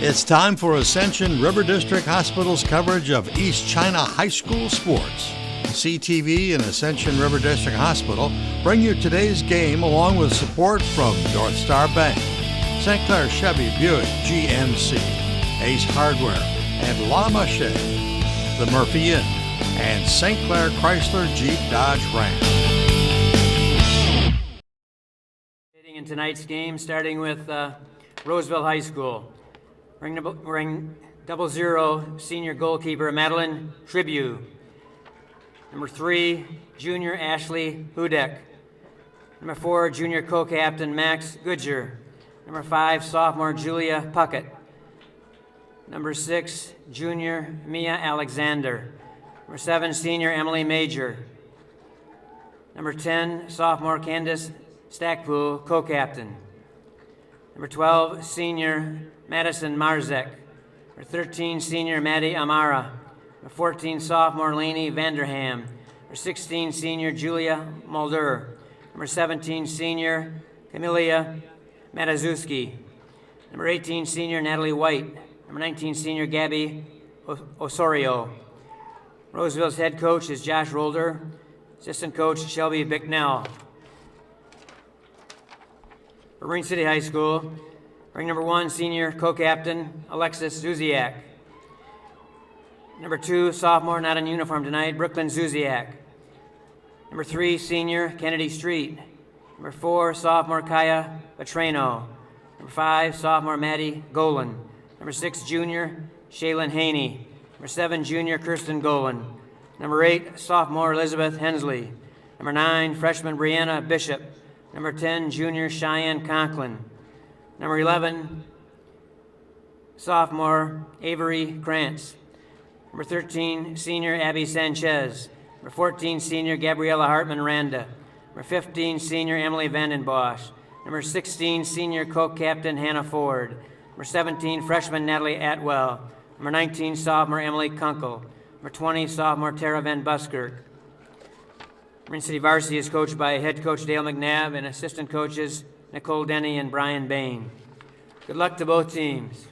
It's time for Ascension River District Hospital's coverage of East China High School sports. CTV and Ascension River District Hospital bring you today's game along with support from North Star Bank, St. Clair Chevy Buick GMC, Ace Hardware, and La Mache, the Murphy Inn, and St. Clair Chrysler Jeep Dodge Ram. In tonight's game, starting with Roseville High School. Ring 00, senior goalkeeper Madeline Tribu. Number 3, junior Ashley Hudek. Number 4, junior co-captain Max Goodger. Number 5, sophomore Julia Puckett. Number 6, junior Mia Alexander. Number 7, senior Emily Major. Number 10, sophomore Candace Stackpool, co-captain. Number 12, senior Madison Marzek. Number 13, senior Maddie Amara. Number 14, sophomore Lainey Vanderham. Number 16, senior Julia Mulder. Number 17, senior Camelia Matazuski. Number 18, senior Natalie White. Number 19, senior Gabby Osorio. Roseville's head coach is Josh Rolder. Assistant coach Shelby Bicknell. For Marine City High School, ring number 1, senior co-captain Alexis Zuziak. Number 2, sophomore not in uniform tonight, Brooklyn Zuziak. Number 3, senior Kennedy Street. Number 4, sophomore Kaya Petrano. Number 5, sophomore Maddie Golan. Number 6, junior Shaylin Haney. Number 7, junior Kirsten Golan. Number 8, sophomore Elizabeth Hensley. Number 9, freshman Brianna Bishop. Number 10, junior Cheyenne Conklin. Number 11, sophomore Avery Krantz. Number 13, senior Abby Sanchez. Number 14, senior Gabriella Hartman Randa. Number 15, senior Emily Vandenbosch. Number 16, senior co-captain Hannah Ford. Number 17, freshman Natalie Atwell. Number 19, sophomore Emily Kunkel. Number 20, sophomore Tara Van Buskirk. Marine City Varsity is coached by head coach Dale McNabb and assistant coaches Nicole Denny and Brian Bain. Good luck to both teams.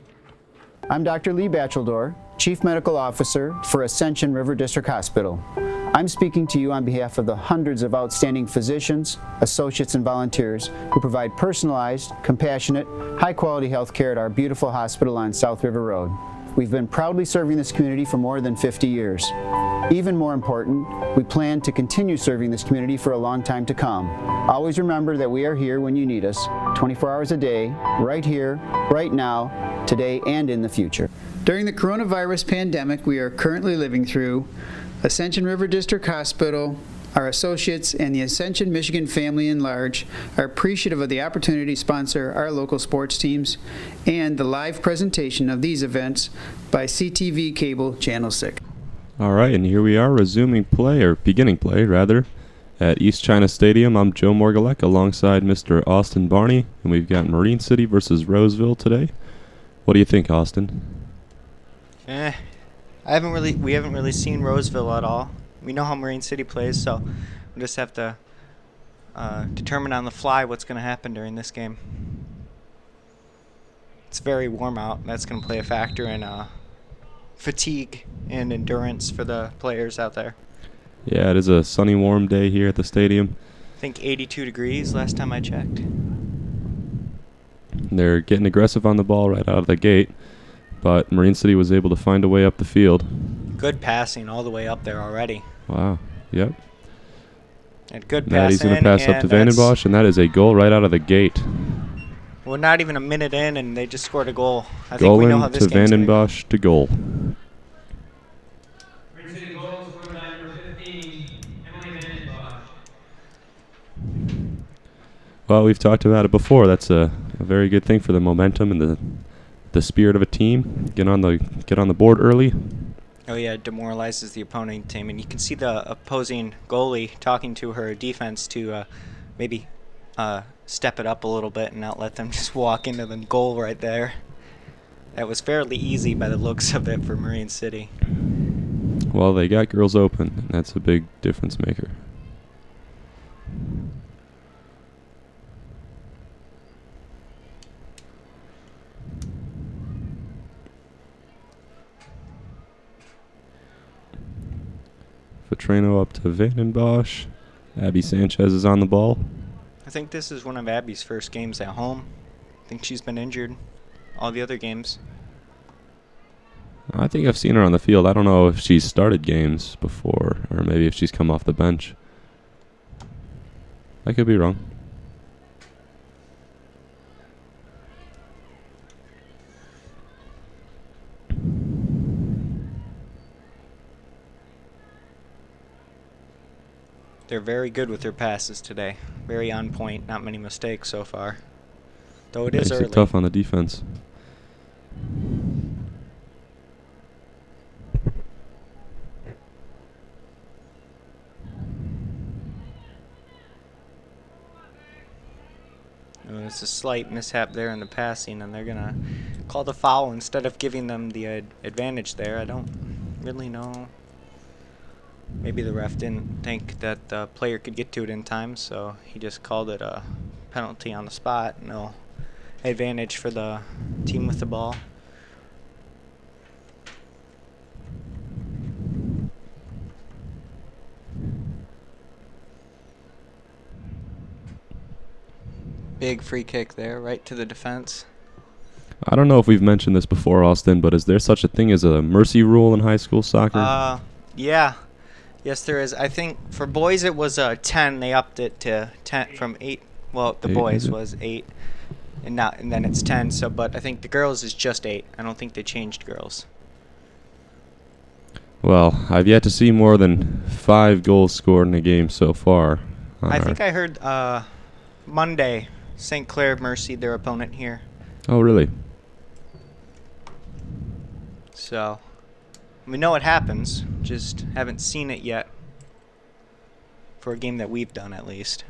I'm Dr. Lee Batcheldor, Chief Medical Officer for Ascension River District Hospital. I'm speaking to you on behalf of the hundreds of outstanding physicians, associates, and volunteers who provide personalized, compassionate, high-quality health care at our beautiful hospital on South River Road. We've been proudly serving this community for more than 50 years. Even more important, we plan to continue serving this community for a long time to come. Always remember that we are here when you need us, 24 hours a day, right here, right now, today, and in the future. During the coronavirus pandemic we are currently living through, Ascension River District Hospital, our associates, and the Ascension Michigan family in large are appreciative of the opportunity to sponsor our local sports teams and the live presentation of these events by CTV Cable Channel 6. All right, and here we are resuming play, or beginning play, rather, at East China Stadium. I'm Joe Morgalek alongside Mr. Austin Barney, and we've got Marine City versus Roseville today. What do you think, Austin? We haven't really seen Roseville at all. We know how Marine City plays, so we just have to determine on the fly what's going to happen during this game. It's very warm out. That's going to play a factor in fatigue and endurance for the players out there. Yeah, it is a sunny, warm day here at the stadium. I think 82 degrees last time I checked. They're getting aggressive on the ball right out of the gate, but Marine City was able to find a way up the field. Good passing all the way up there already. Wow, yep. And good passing. Maddie's going to pass up to Vandenbosch, and that is a goal right out of the gate. We're not even a minute in, and they just scored a goal. I think we know how this game's going to go. Vandenbosch to goal. Well, we've talked about it before. That's a very good thing for the momentum and the spirit of a team. Get on the board early. Oh yeah, it demoralizes the opponent team, and you can see the opposing goalie talking to her defense to maybe step it up a little bit and not let them just walk into the goal right there. That was fairly easy by the looks of it for Marine City. Well, they got girls open, and that's a big difference maker. Treno up to Vanden Bosch. Abby Sanchez is on the ball. I think this is one of Abby's first games at home. I think she's been injured all the other games. I think I've seen her on the field. I don't know if she's started games before or maybe if she's come off the bench. I could be wrong. They're very good with their passes today. Very on point. Not many mistakes so far. Though it is Makes early. it tough on the defense. It's a slight mishap there in the passing, and they're going to call the foul instead of giving them the advantage there. I don't really know. Maybe the ref didn't think that the player could get to it in time, so he just called it a penalty on the spot. No advantage for the team with the ball. Big free kick there, right to the defense. I don't know if we've mentioned this before, Austin, but is there such a thing as a mercy rule in high school soccer? Yeah. Yes, there is. I think for boys it was 10. They upped it to 10 from 8. Well, the 8, boys is it? was 8, and then it's 10. So, but I think the girls is just 8. I don't think they changed girls. Well, I've yet to see more than 5 goals scored in a game so far. I think I heard Monday St. Clair mercied their opponent here. Oh, really? So we know it happens, just haven't seen it yet for a game that we've done at least.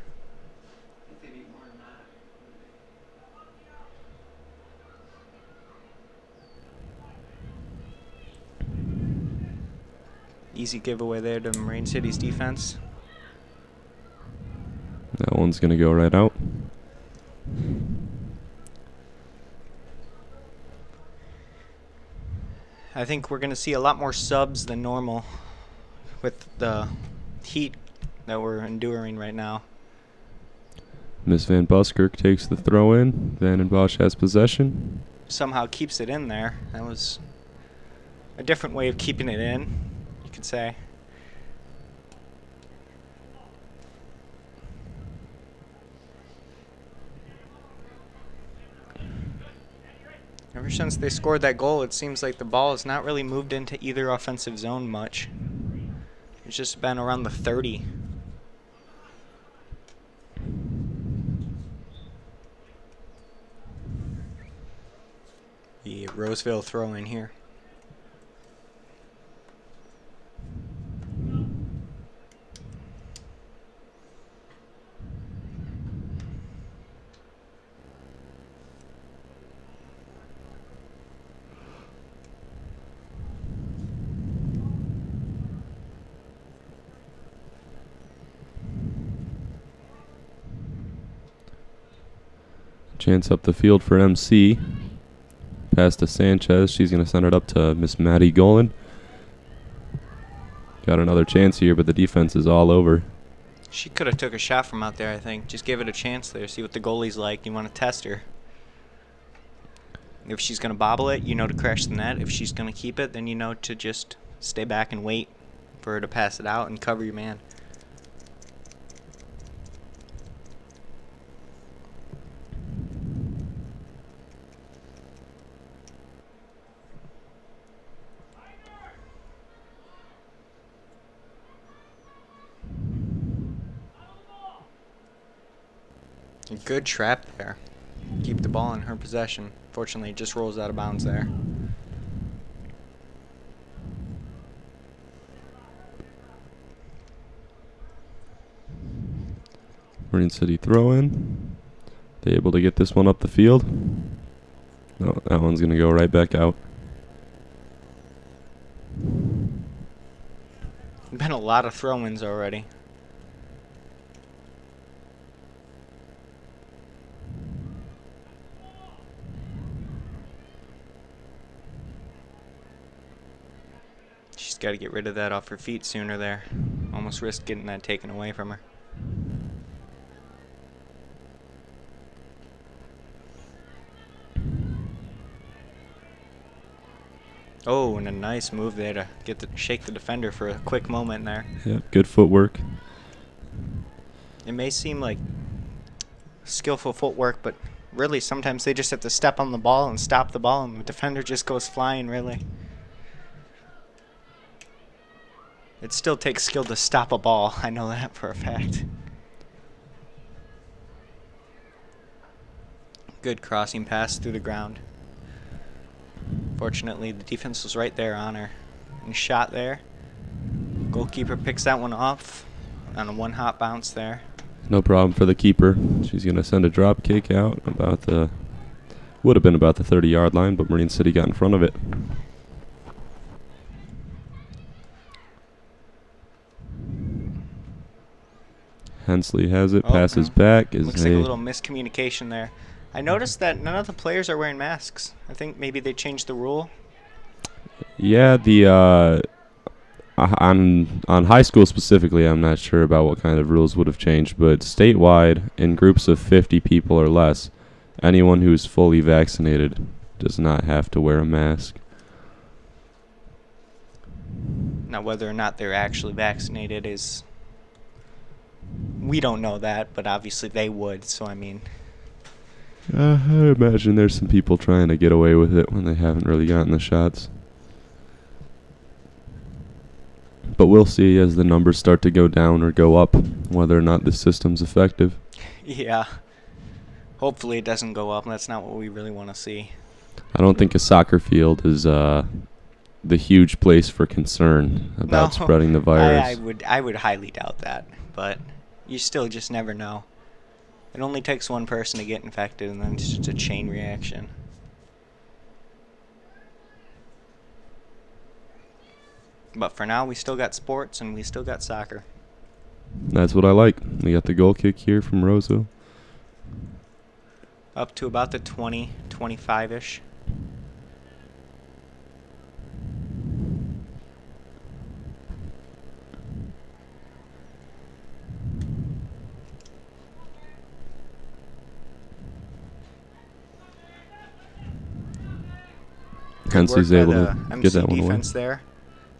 Easy giveaway there to Marine City's defense. That one's going to go right out. I think we're going to see a lot more subs than normal with the heat that we're enduring right now. Miss Van Buskirk takes the throw in. Vanden Bosch has possession. Somehow keeps it in there. That was a different way of keeping it in, you could say. Ever since they scored that goal, it seems like the ball has not really moved into either offensive zone much. It's just been around the 30. The Roseville throw in here. Chance up the field for MC. Pass to Sanchez. She's going to send it up to Miss Maddie Golan. Got another chance here, but the defense is all over. She could have took a shot from out there, I think. Just give it a chance there. See what the goalie's like. You want to test her. If she's going to bobble it, you know to crash the net. If she's going to keep it, then you know to just stay back and wait for her to pass it out and cover your man. A good trap there. Keep the ball in her possession. Fortunately, it just rolls out of bounds there. Marine City throw in. They able to get this one up the field? No, that one's going to go right back out. Been a lot of throw-ins already. She's got to get rid of that off her feet sooner there. Almost risked getting that taken away from her. Oh, and a nice move there to shake the defender for a quick moment there. Yep, good footwork. It may seem like skillful footwork, but really sometimes they just have to step on the ball and stop the ball, and the defender just goes flying, really. It still takes skill to stop a ball. I know that for a fact. Good crossing pass through the ground. Fortunately, the defense was right there on her. And shot there. Goalkeeper picks that one off on a one-hop bounce there. No problem for the keeper. She's going to send a drop kick out would have been about the 30-yard line, but Marine City got in front of it. Hensley has it, passes back. Looks like a little miscommunication there. I noticed that none of the players are wearing masks. I think maybe they changed the rule. Yeah, on high school specifically, I'm not sure about what kind of rules would have changed, but statewide, in groups of 50 people or less, anyone who's fully vaccinated does not have to wear a mask. Now, whether or not they're actually vaccinated is... We don't know that, but obviously they would, so I mean... I imagine there's some people trying to get away with it when they haven't really gotten the shots. But we'll see as the numbers start to go down or go up whether or not the system's effective. Yeah. Hopefully it doesn't go up. That's not what we really want to see. I don't think a soccer field is the huge place for concern about spreading the virus. I would highly doubt that, but you still just never know. It only takes one person to get infected, and then it's just a chain reaction. But for now, we still got sports, and we still got soccer. That's what I like. We got the goal kick here from Roseville. Up to about the 20, 25-ish. Hensley's able to get that one away. Defense there.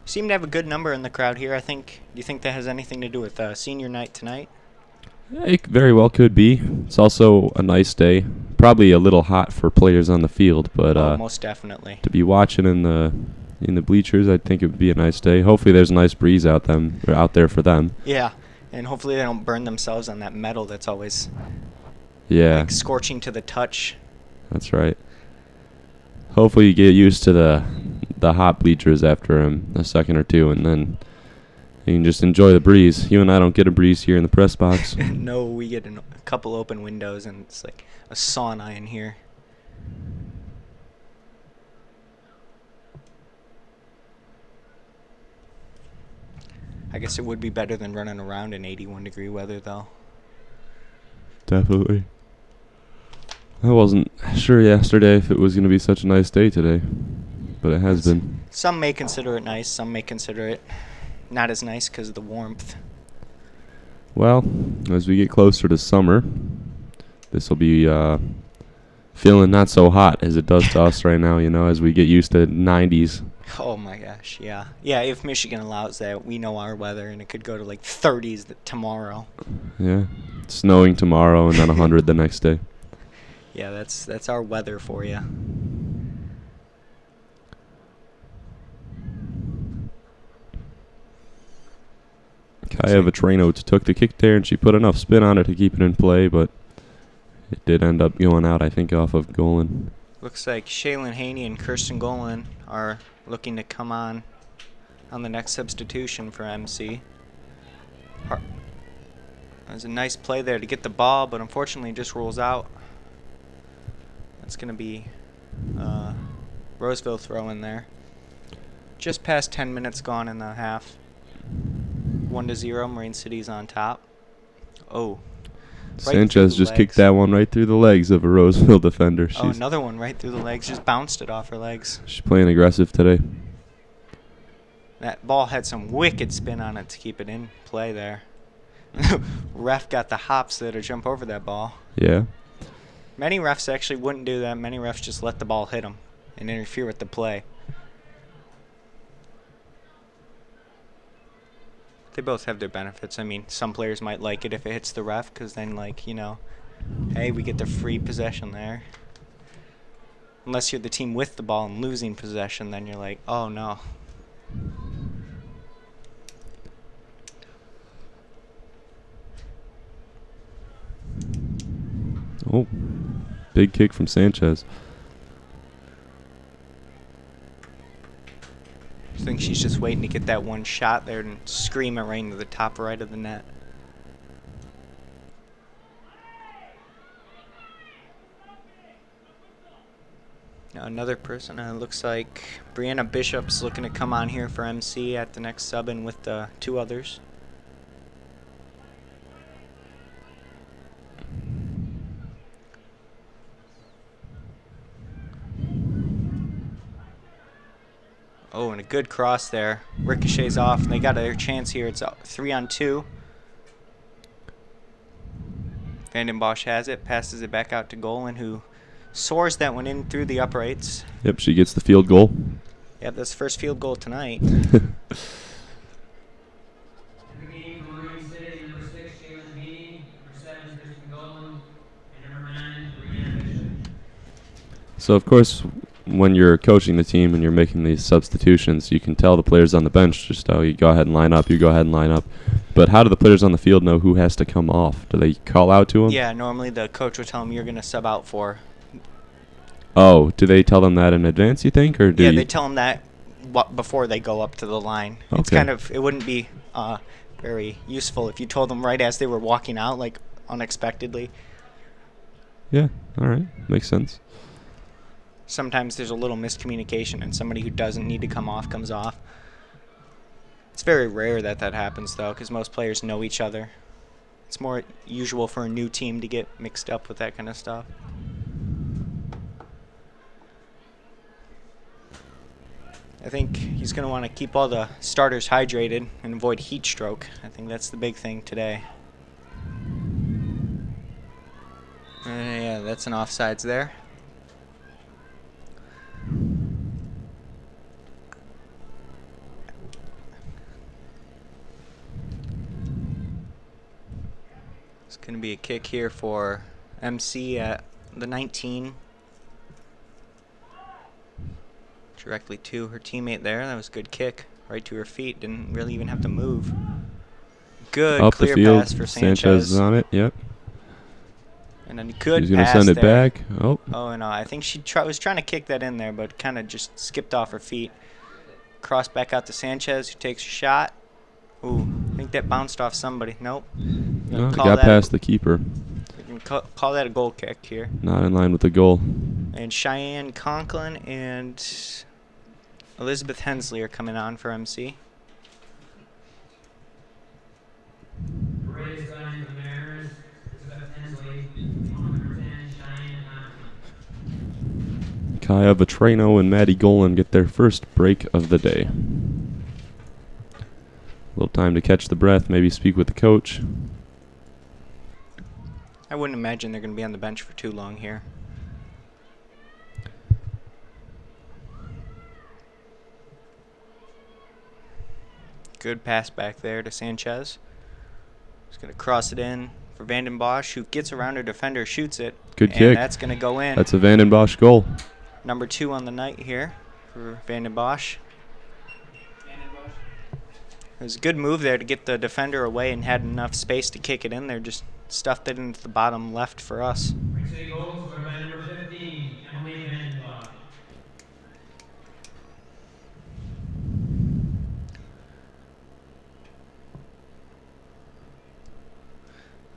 Seem to have a good number in the crowd here. Do you think that has anything to do with senior night tonight? It very well could be. It's also a nice day. Probably a little hot for players on the field, but most definitely. To be watching in the bleachers, I think it would be a nice day. Hopefully, there's a nice breeze out there for them. Yeah, and hopefully they don't burn themselves on that metal that's always like scorching to the touch. That's right. Hopefully you get used to the hot bleachers after a second or two, and then you can just enjoy the breeze. You and I don't get a breeze here in the press box. No, we get a couple open windows, and it's like a sauna in here. I guess it would be better than running around in 81-degree weather, though. Definitely. I wasn't sure yesterday if it was going to be such a nice day today, but it has been. Some may consider it nice, some may consider it not as nice because of the warmth. Well, as we get closer to summer, this will be feeling not so hot as it does to us right now, as we get used to 90s. Oh my gosh, yeah. Yeah, if Michigan allows that, we know our weather, and it could go to like 30s tomorrow. Yeah, snowing tomorrow and then 100 the next day. Yeah, that's our weather for you. Kaya Vetrano took the kick there, and she put enough spin on it to keep it in play, but it did end up going out, I think, off of Golan. Looks like Shaylin Haney and Kirsten Golan are looking to come on the next substitution for MC. There's a nice play there to get the ball, but unfortunately it just rolls out. That's going to be Roseville throw in there. Just past 10 minutes gone in the half. 1-0, Marine City's on top. Oh. Sanchez just kicked that one right through the legs of a Roseville defender. Another one right through the legs. Just bounced it off her legs. She's playing aggressive today. That ball had some wicked spin on it to keep it in play there. Ref got the hops there to jump over that ball. Yeah. Many refs actually wouldn't do that. Many refs just let the ball hit them and interfere with the play. They both have their benefits. I mean, some players might like it if it hits the ref because then, like, you know, hey, we get the free possession there. Unless you're the team with the ball and losing possession, then you're like, oh, no. Oh, big kick from Sanchez. I think she's just waiting to get that one shot there and scream it right into the top right of the net. Now another person, looks like Brianna Bishop's looking to come on here for MC at the next sub-in with the 2 others. Oh, and a good cross there. Ricochets off, and they got their chance here. It's 3-on-2. Vanden Bosch has it, passes it back out to Golan, who soars that one in through the uprights. Yep, she gets the field goal. Yep, that's the first field goal tonight. So, of course, when you're coaching the team and you're making these substitutions, you can tell the players on the bench just, oh, you go ahead and line up, you go ahead and line up. But how do the players on the field know who has to come off? Do they call out to them? Yeah, normally the coach will tell them you're going to sub out for. Oh, do they tell them that in advance, you think? Or do Yeah, you they tell them that before they go up to the line. It's Okay. kind of, it wouldn't be very useful if you told them right as they were walking out, like unexpectedly. Yeah, all right. Makes sense. Sometimes there's a little miscommunication and somebody who doesn't need to come off comes off. It's very rare that that happens, though, because most players know each other. It's more usual for a new team to get mixed up with that kind of stuff. I think he's going to want to keep all the starters hydrated and avoid heat stroke. I think that's the big thing today. Yeah, that's an offsides there. It's going to be a kick here for MC at the 19. Directly to her teammate there. That was a good kick. Right to her feet. Didn't really even have to move. Good Up clear the field. pass for Sanchez is on it. Yep. And then good She's going to pass send it there. back. Oh. Oh, no. I think she was trying to kick that in there, but kind of just skipped off her feet. Cross back out to Sanchez, who takes a shot. Ooh, I think that bounced off somebody. Nope. No, it got past the keeper. We can call that a goal kick here. Not in line with the goal. And Cheyenne Conklin and Elizabeth Hensley are coming on for MC. Kaya Vetrano and Maddie Golan get their first break of the day. A little time to catch the breath, maybe speak with the coach. I wouldn't imagine they're going to be on the bench for too long here. Good pass back there to Sanchez. He's going to cross it in for Vanden Bosch, who gets around her defender, shoots it. Good and kick. That's going to go in. That's a Vanden Bosch goal. Number 2 on the night here for Vanden Bosch. It was a good move there to get the defender away and had enough space to kick it in there. Just stuffed it into the bottom left for us.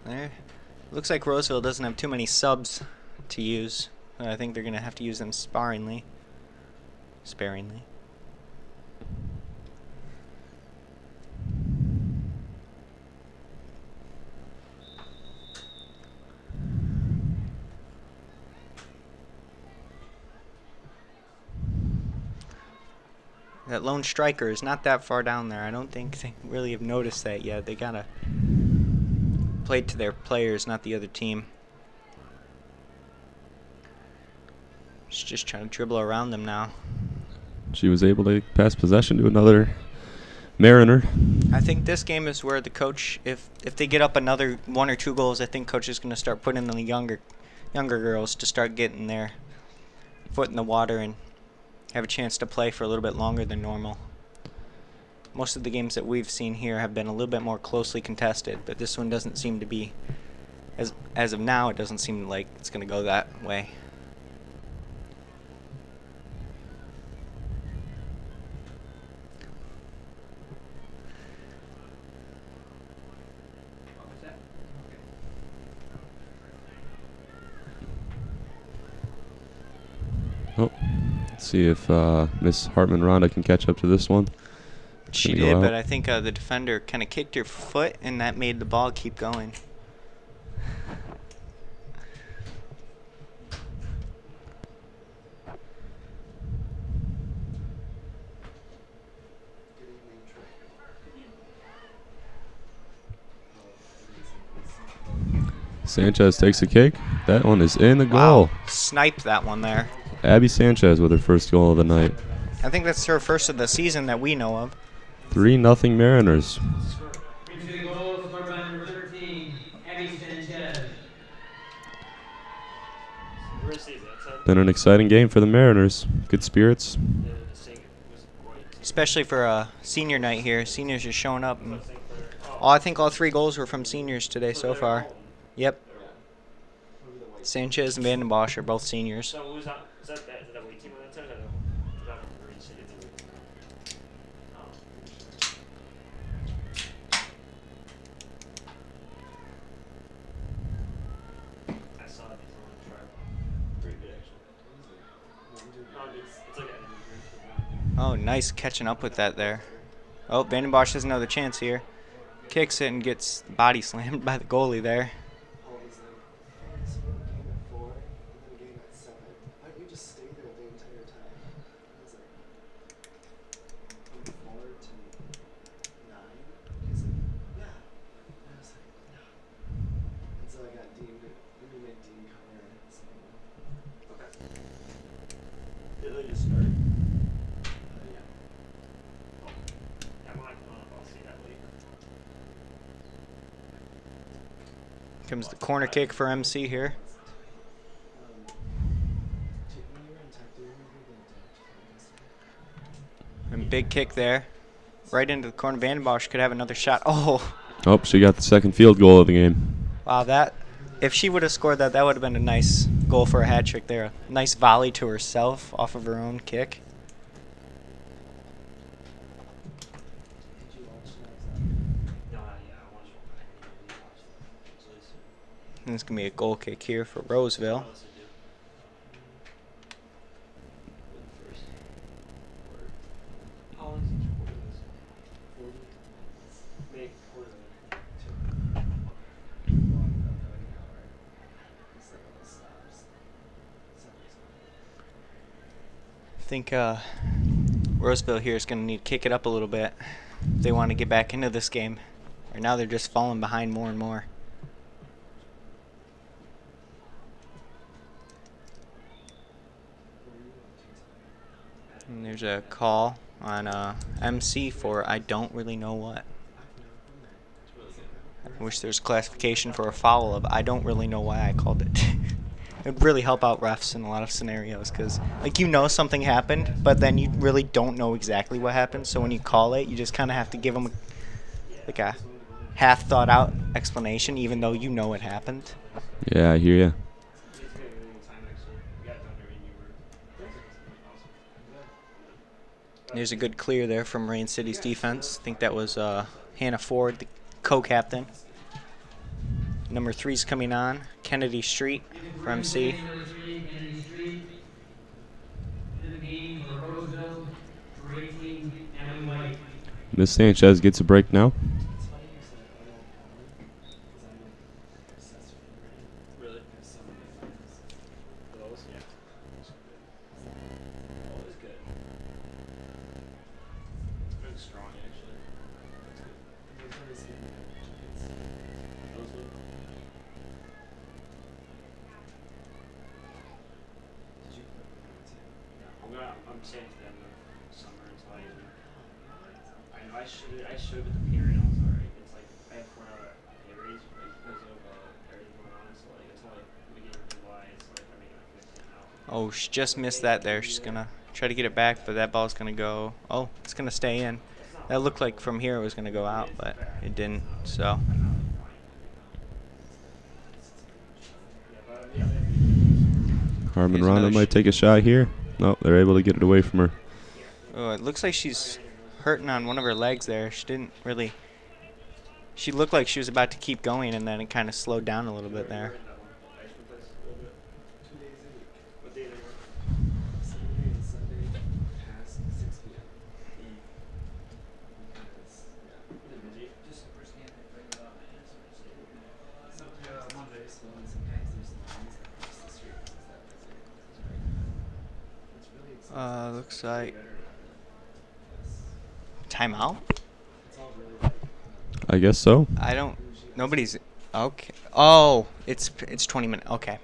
There. Looks like Roseville doesn't have too many subs to use. I think they're going to have to use them sparingly. That lone striker is not that far down there. I don't think they really have noticed that yet. They gotta play to their players, not the other team. She's just trying to dribble around them now. She was able to pass possession to another Mariner. I think this game is where the coach, if they get up another 1 or 2 goals, I think coach is going to start putting in the younger girls to start getting their foot in the water and have a chance to play for a little bit longer than normal. Most of the games that we've seen here have been a little bit more closely contested, but this one doesn't seem to be, as of now, it doesn't seem like it's going to go that way. Oh, let's see if Miss Hartman Ronda can catch up to this one. She did, but I think the defender kind of kicked her foot, and that made the ball keep going. Sanchez takes a kick. That one is in the Wow, goal. sniped that one there. Abby Sanchez with her first goal of the night. I think that's her first of the season that we know of. 3-0 Mariners. Been an exciting game for the Mariners. Good spirits. Especially for a senior night here. Seniors are showing up. And I think all 3 goals were from seniors today so far. Yep. Sanchez and Van Bosch are both seniors. Oh, nice catching up with that there. Oh, Van Bosch has another chance here. Kicks it and gets body slammed by the goalie there. Comes the corner kick for MC here. And big kick there. Right into the corner. Van Bosch could have another shot. Oh, She got the second field goal of the game. wow, that, if she would have scored that, that would have been a nice goal for a hat trick there. A nice volley to herself off of her own kick. And it's going to be a goal kick here for Roseville. I think Roseville here is going to need to kick it up a little bit if they want to get back into this game. Right now they're just falling behind more and more. And there's a call on MC for I don't really know what. I wish there's classification for a foul of I don't really know why I called it. It would really help out refs in a lot of scenarios because, like, you know something happened, but then you really don't know exactly what happened. So when you call it, you just kind of have to give them a half thought out explanation, even though you know it happened. Yeah, I hear ya. There's a good clear there from Rain City's defense. I think that was Hannah Ford, the co-captain. Number 3's coming on, Kennedy Street for MC. Miss Sanchez gets a break now. I'm saying to them in summer until I know I should with the pay rate. I'm sorry. It's like I have $4 pay raise because of everything going on. So like until like the beginning of July, it's like I'm making like 15 now. Oh, she just missed that there. She's gonna try to get it back, but that ball's gonna go. Oh, it's gonna stay in. That looked like from here it was gonna go out, but it didn't. So. Harmon Here's Rana another might take a shot here. No, they're able to get it away from her. Oh, it looks like she's hurting on one of her legs there. She didn't really. She looked like she was about to keep going, and then it kind of slowed down a little bit there. Looks like timeout. I guess so. I don't. Nobody's. Okay. Oh, it's 20 minutes. Okay.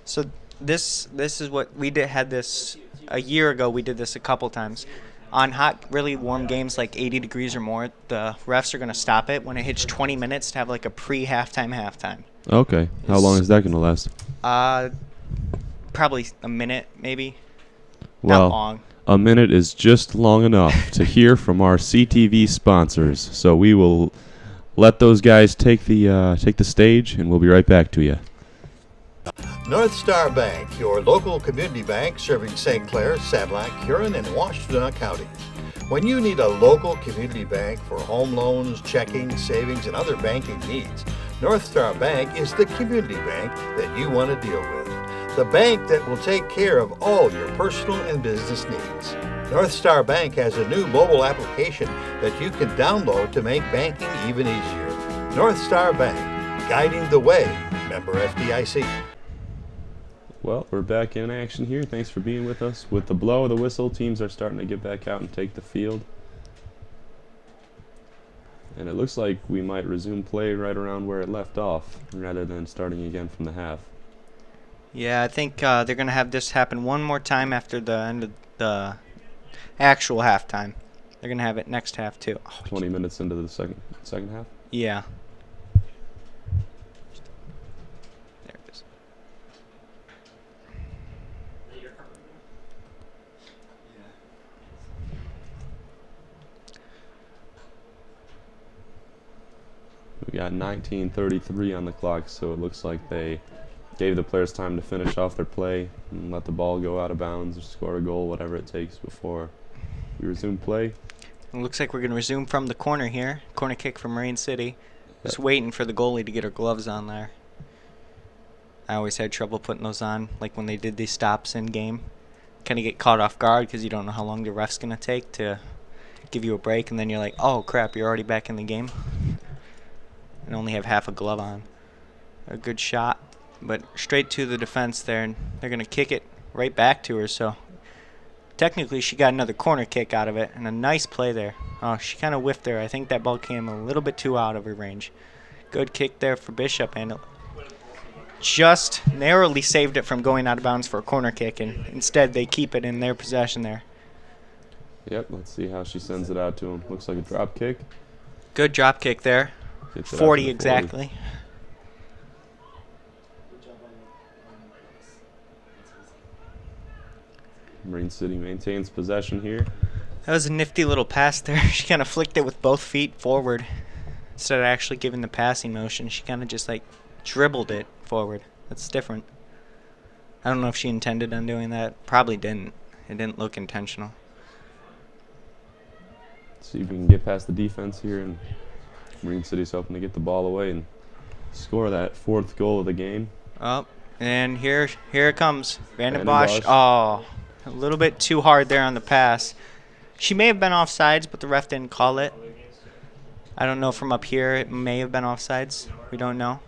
So this is what we had this a year ago. We did this a couple times. On hot, really warm games like 80 degrees or more, the refs are going to stop it when it hits 20 minutes to have like a halftime. Okay. How long is that going to last? Probably a minute, maybe. Well, Not long. a minute is just long enough to hear from our CTV sponsors. So we will let those guys take the stage, and we'll be right back to you. North Star Bank, your local community bank serving St. Clair, Sadillac, Huron, and Washtenaw counties. When you need a local community bank for home loans, checking, savings, and other banking needs, North Star Bank is the community bank that you want to deal with. The bank that will take care of all your personal and business needs. North Star Bank has a new mobile application that you can download to make banking even easier. North Star Bank, guiding the way. Member FDIC. Well, we're back in action here. Thanks for being with us. With the blow of the whistle, teams are starting to get back out and take the field. And it looks like we might resume play right around where it left off, rather than starting again from the half. Yeah, I think they're going to have this happen one more time after the end of the actual halftime. They're going to have it next half, too. Oh, 20 minutes into the second half? yeah. There it is. We got 19:33 on the clock, so it looks like they gave the players time to finish off their play and let the ball go out of bounds or score a goal, whatever it takes before we resume play. It looks like we're going to resume from the corner here. Corner kick from Marine City. Just waiting for the goalie to get her gloves on there. I always had trouble putting those on, like when they did these stops in game. Kind of get caught off guard because you don't know how long the ref's going to take to give you a break, and then you're like, oh crap, you're already back in the game. And only have half a glove on. A good shot, but straight to the defense there, and they're going to kick it right back to her, so technically she got another corner kick out of it, and a nice play there. Oh, she kind of whiffed there. I think that ball came a little bit too out of her range. Good kick there for Bishop, and just narrowly saved it from going out of bounds for a corner kick, and instead they keep it in their possession there. Yep, let's see how she sends it out to him. Looks like a drop kick. Good drop kick there. Gets it out to 40 the exactly. Marine City maintains possession here. That was a nifty little pass there. She kind of flicked it with both feet forward. Instead of actually giving the passing motion, she kind of just like dribbled it forward. That's different. I don't know if she intended on doing that. Probably didn't. It didn't look intentional. See if we can get past the defense here, and Marine City's hoping to get the ball away and score that fourth goal of the game. Oh, and here it comes. Vanden Bosch. Bosch. Oh, a little bit too hard there on the pass. She may have been offsides, but the ref didn't call it. I don't know from up here. It may have been offsides. We don't know.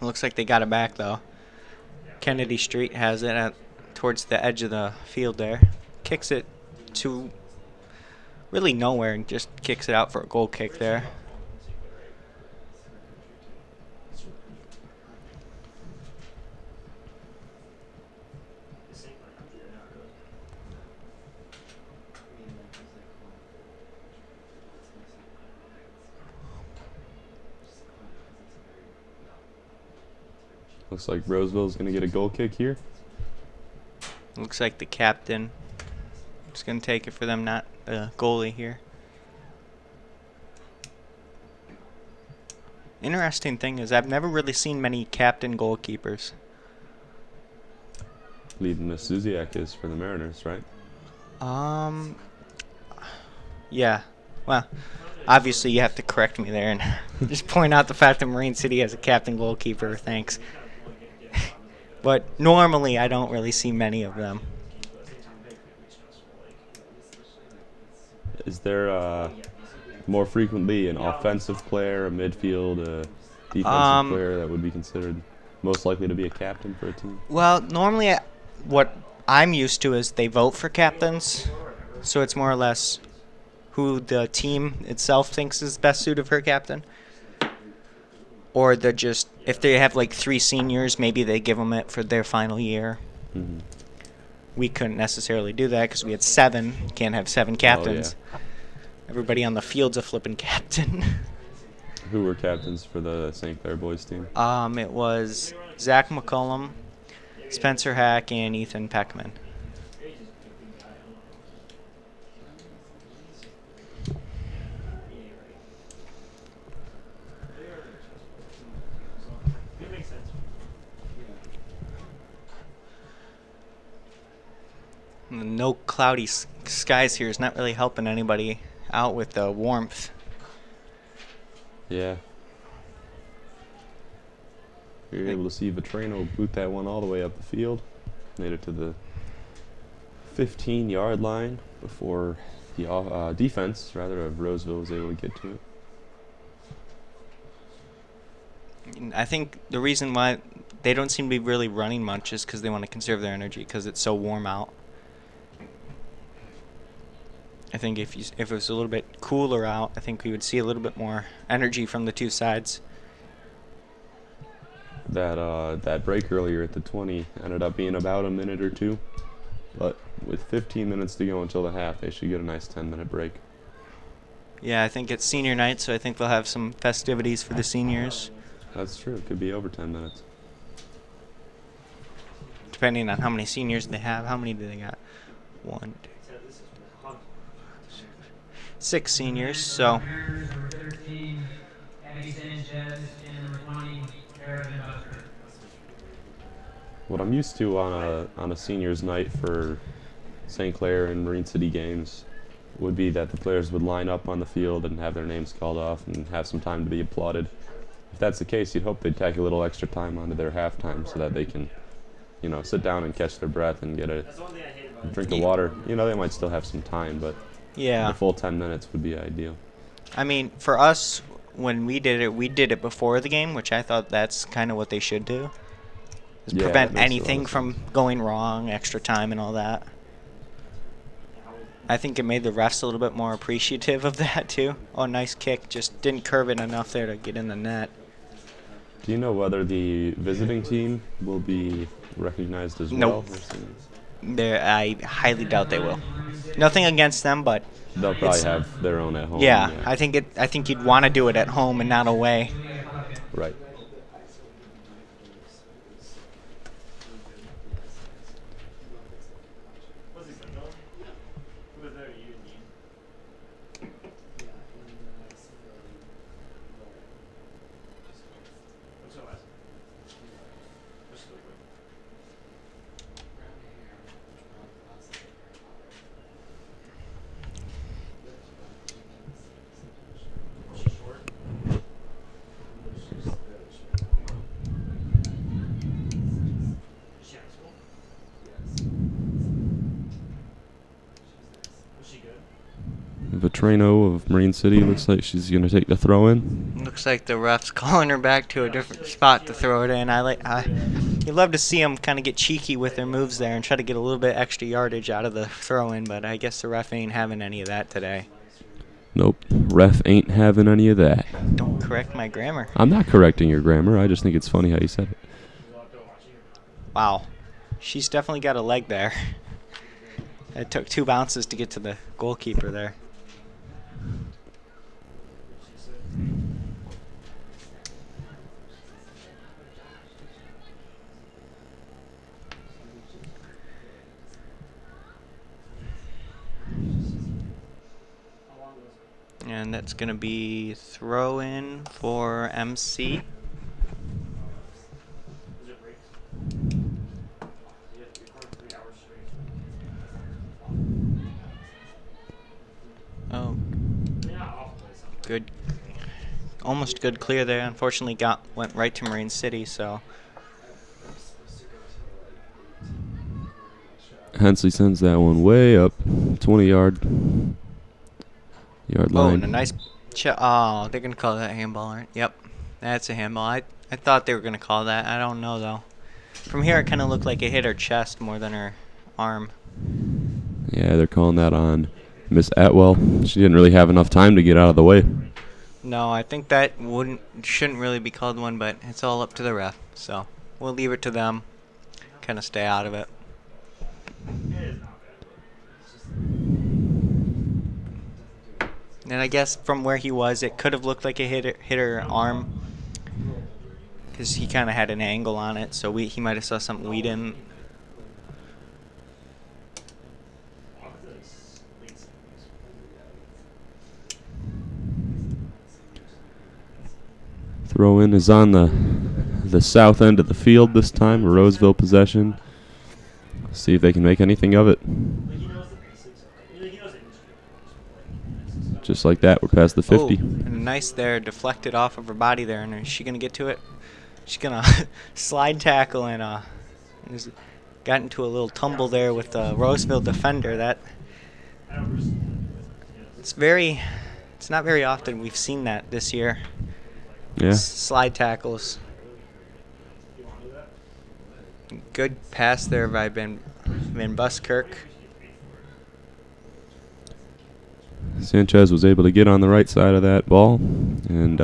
It looks like they got it back, though. Kennedy Street has it towards the edge of the field there. Kicks it to really nowhere and just kicks it out for a goal kick there. Looks like Roseville's going to get a goal kick here. Looks like the captain is going to take it for them, not the goalie here. Interesting thing is I've never really seen many captain goalkeepers. I believe Miss Zuziak is for the Mariners, right? Yeah. Well, obviously you have to correct me there and just point out the fact that Marine City has a captain goalkeeper. Thanks. But normally I don't really see many of them. Is there more frequently an offensive player, a midfield, a defensive player that would be considered most likely to be a captain for a team? Well, normally what I'm used to is they vote for captains. So it's more or less who the team itself thinks is best suited for a captain. Or they're just, if they have like 3 seniors, maybe they give them it for their final year. Mm-hmm. We couldn't necessarily do that because we had 7. Can't have 7 captains. Oh, yeah. Everybody on the field's a flipping captain. Who were captains for the St. Clair boys team? It was Zach McCullum, Spencer Hack, and Ethan Peckman. No cloudy skies here is not really helping anybody out with the warmth. Yeah. We were able to see Vetrano boot that one all the way up the field. Made it to the 15-yard line before the defense, rather, of Roseville was able to get to it. I think the reason why they don't seem to be really running much is because they want to conserve their energy because it's so warm out. I think if it was a little bit cooler out, I think we would see a little bit more energy from the two sides. That break earlier at the 20 ended up being about a minute or two, but with 15 minutes to go until the half, they should get a nice 10-minute break. Yeah, I think it's senior night, so I think they'll have some festivities for the seniors. That's true. It could be over 10 minutes. Depending on how many seniors they have. How many do they got? 1, 2, 6 seniors, so. What I'm used to on a seniors night for St. Clair and Marine City games would be that the players would line up on the field and have their names called off and have some time to be applauded. If that's the case, you'd hope they'd tack a little extra time onto their halftime so that they can, sit down and catch their breath and get a drink of water. They might still have some time, but yeah, the full 10 minutes would be ideal. I mean, for us, when we did it before the game, which I thought that's kind of what they should do. Is prevent anything from going wrong, extra time and all that. I think it made the refs a little bit more appreciative of that too. Oh, nice kick. Just didn't curve it enough there to get in the net. Do you know whether the visiting team will be recognized as Nope. well? I highly doubt they will. Nothing against them, but they'll probably have their own at home. Yeah, I think you'd want to do it at home and not away. Right. Vetrano of Marine City looks like she's going to take the throw in. Looks like the ref's calling her back to a different spot to throw it in. You love to see them kind of get cheeky with their moves there and try to get a little bit extra yardage out of the throw in, but I guess the ref ain't having any of that today. Nope, ref ain't having any of that. Don't correct my grammar. I'm not correcting your grammar. I just think it's funny how you said it. Wow, she's definitely got a leg there. It took 2 bounces to get to the goalkeeper there. And that's going to be throw in for MC. Oh, good. Almost good clear there. Unfortunately, went right to Marine City, so. Hensley sends that one way up, 20-yard line. Oh, and a nice. Oh, they're going to call that handball, aren't? Yep, that's a handball. I thought they were going to call that. I don't know, though. From here, it kind of looked like it hit her chest more than her arm. Yeah, they're calling that on Miss Atwell. She didn't really have enough time to get out of the way. No, I think that shouldn't really be called one, but it's all up to the ref. So we'll leave it to them. Kind of stay out of it. And I guess from where he was, it could have looked like it hit her arm, because he kind of had an angle on it. So he might have saw something we didn't. Throw in is on the south end of the field this time, a Roseville possession. See if they can make anything of it. Just like that, we're past the 50. Oh, and nice there, deflected off of her body there. And is she going to get to it? She's going to slide tackle and got into a little tumble there with the Roseville defender. It's not very often we've seen that this year. Yeah. Slide tackles. Good pass there by Van Buskirk. Sanchez was able to get on the right side of that ball, and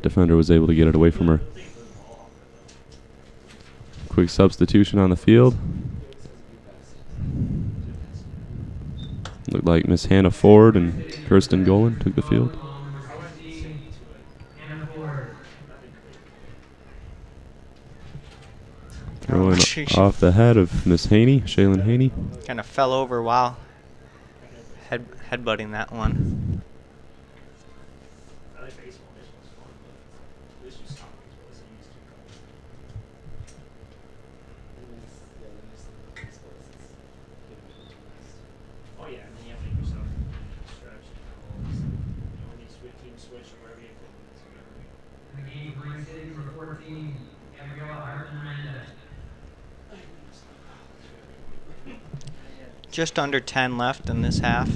defender was able to get it away from her. Quick substitution on the field. Looked like Miss Hannah Ford and Kirsten Golan took the field. Throwing off the head of Miss Haney, Shaylin Haney. Kind of fell over while headbutting that one. Just under 10 left in this half.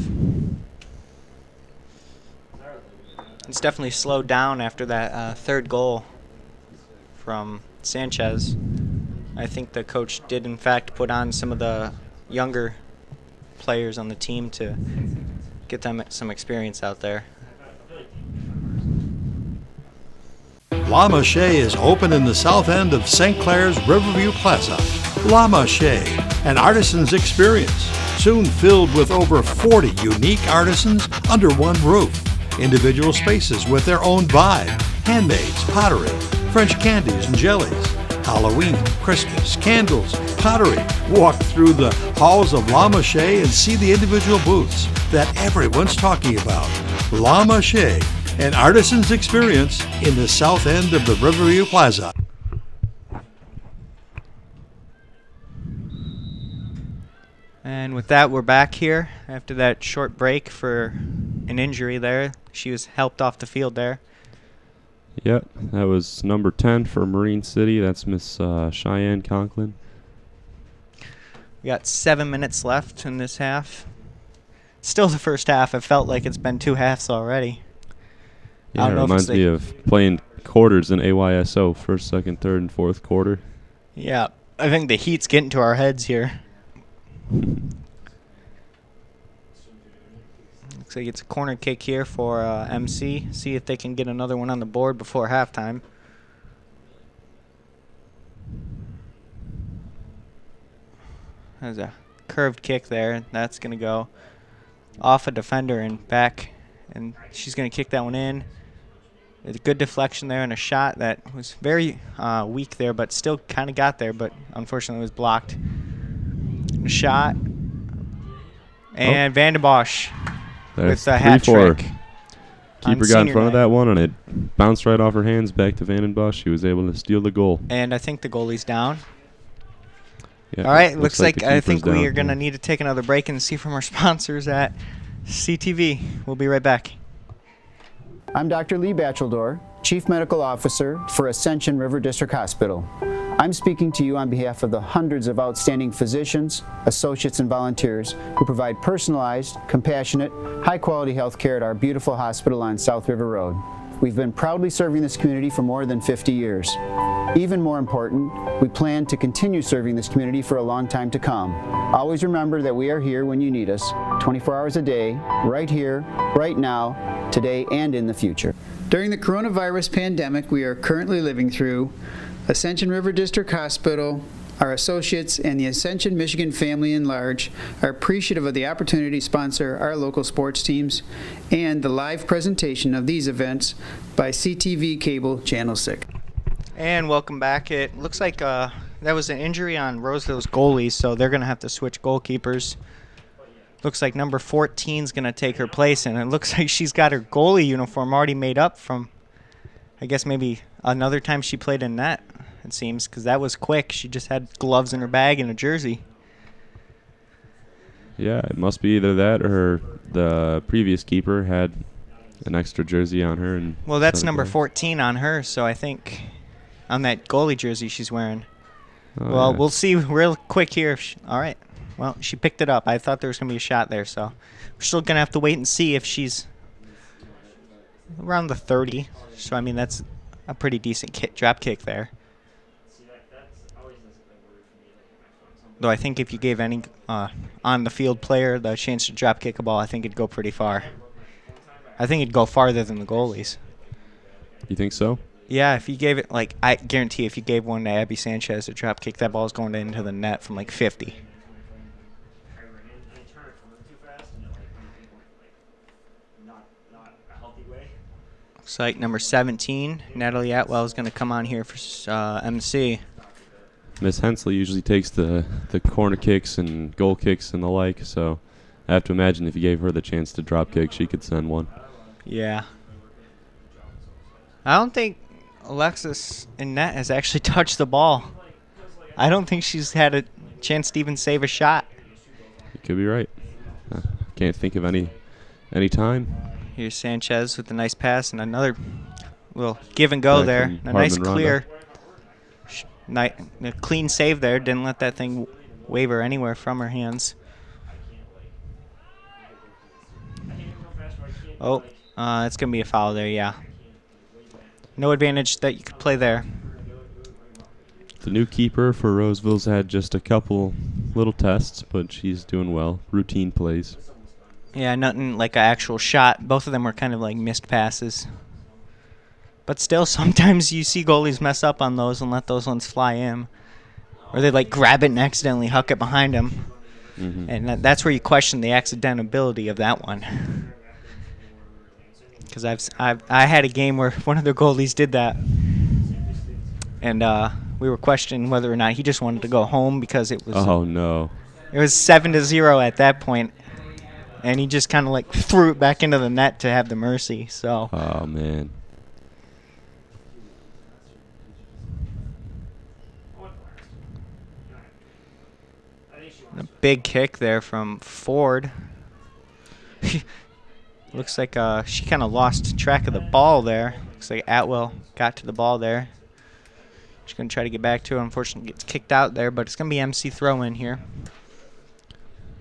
It's definitely slowed down after that third goal from Sanchez. I think the coach did, in fact, put on some of the younger players on the team to get them some experience out there. La Mache is open in the south end of St. Clair's Riverview Plaza. La Mache, an artisan's experience, soon filled with over 40 unique artisans under one roof. Individual spaces with their own vibe, handmaids, pottery, French candies and jellies, Halloween, Christmas, candles, pottery. Walk through the halls of La Mache and see the individual booths that everyone's talking about. La Mache, an artisan's experience in the south end of the Riverview Plaza. And with that, we're back here after that short break for an injury there. She was helped off the field there. Yep, that was number 10 for Marine City. That's Miss Cheyenne Conklin. We got 7 minutes left in this half. Still the first half. It felt like it's been two halves already. Yeah, it reminds me of playing quarters in AYSO, first, second, third, and fourth quarter. Yeah, I think the heat's getting to our heads here. Looks like it's a corner kick here for MC. See if they can get another one on the board before halftime. There's a curved kick there. That's going to go off a defender and back. And she's going to kick that one in. There's a good deflection there and a shot that was very weak there, but still kind of got there, but unfortunately was blocked. A shot. And Van de Bosch with a hat trick. Keeper got in front of that one, and it bounced right off her hands back to Vandenbosch. She was able to steal the goal. And I think the goalie's down. Yeah, All right, looks the like I keeper's think we down. are going to need to take another break and see from our sponsors at CTV. We'll be right back. I'm Dr. Lee Bacheldor, Chief Medical Officer for Ascension River District Hospital. I'm speaking to you on behalf of the hundreds of outstanding physicians, associates, and volunteers who provide personalized, compassionate, high-quality health care at our beautiful hospital on South River Road. We've been proudly serving this community for more than 50 years. Even more important, we plan to continue serving this community for a long time to come. Always remember that we are here when you need us, 24 hours a day, right here, right now, today, and in the future. During the coronavirus pandemic we are currently living through, Ascension River District Hospital, our associates, and the Ascension, Michigan family in large are appreciative of the opportunity to sponsor our local sports teams and the live presentation of these events by CTV Cable Channel 6. And welcome back. It looks like that was an injury on Roseville's goalie, so they're going to have to switch goalkeepers. Looks like number 14 is going to take her place, and it looks like she's got her goalie uniform already made up from, I guess, maybe another time she played in net, it seems, because that was quick. She just had gloves in her bag and a jersey. Yeah, it must be either that or the previous keeper had an extra jersey on her. And well, that's number 14 on her, so I think on that goalie jersey she's wearing. Oh, well, yeah. we'll see real quick here. All right. Well, she picked it up. I thought there was going to be a shot there, so we're still going to have to wait and see if she's around the 30. So, I mean, that's a pretty decent drop kick there. Though I think if you gave any on-the-field player the chance to drop kick a ball, I think it'd go pretty far. I think it'd go farther than the goalies. You think so? Yeah, if you gave it, like, I guarantee if you gave one to Abby Sanchez to drop kick, that ball's going into the net from, like, 50. Looks like number 17, Natalie Atwell, is going to come on here for MC. Miss Hensley usually takes the corner kicks and goal kicks and the like, so I have to imagine if you gave her the chance to drop kick, she could send one. Yeah. I don't think Alexis in net has actually touched the ball. I don't think she's had a chance to even save a shot. You could be right. Can't think of any time. Here's Sanchez with a nice pass and another little give and go Back there. from A nice Hardman clear. A clean save there. Didn't let that thing waver anywhere from her hands. Oh, it's going to be a foul there, yeah. No advantage that you could play there. The new keeper for Roseville's had just a couple little tests, but she's doing well. Routine plays. Yeah, nothing like an actual shot. Both of them were kind of like missed passes. But still, sometimes you see goalies mess up on those and let those ones fly in. Or they like grab it and accidentally huck it behind them. Mm-hmm. And that's where you question the accidentability of that one. Because I had a game where one of their goalies did that. And we were questioning whether or not he just wanted to go home because it was... Oh, no. It was 7-0 at that point. And he just kind of like threw it back into the net to have the mercy. So. Oh, man. A big kick there from Ford. Looks like she kind of lost track of the ball there. Looks like Atwell got to the ball there. She's going to try to get back to it. Unfortunately, gets kicked out there, but it's going to be MC throw-in here.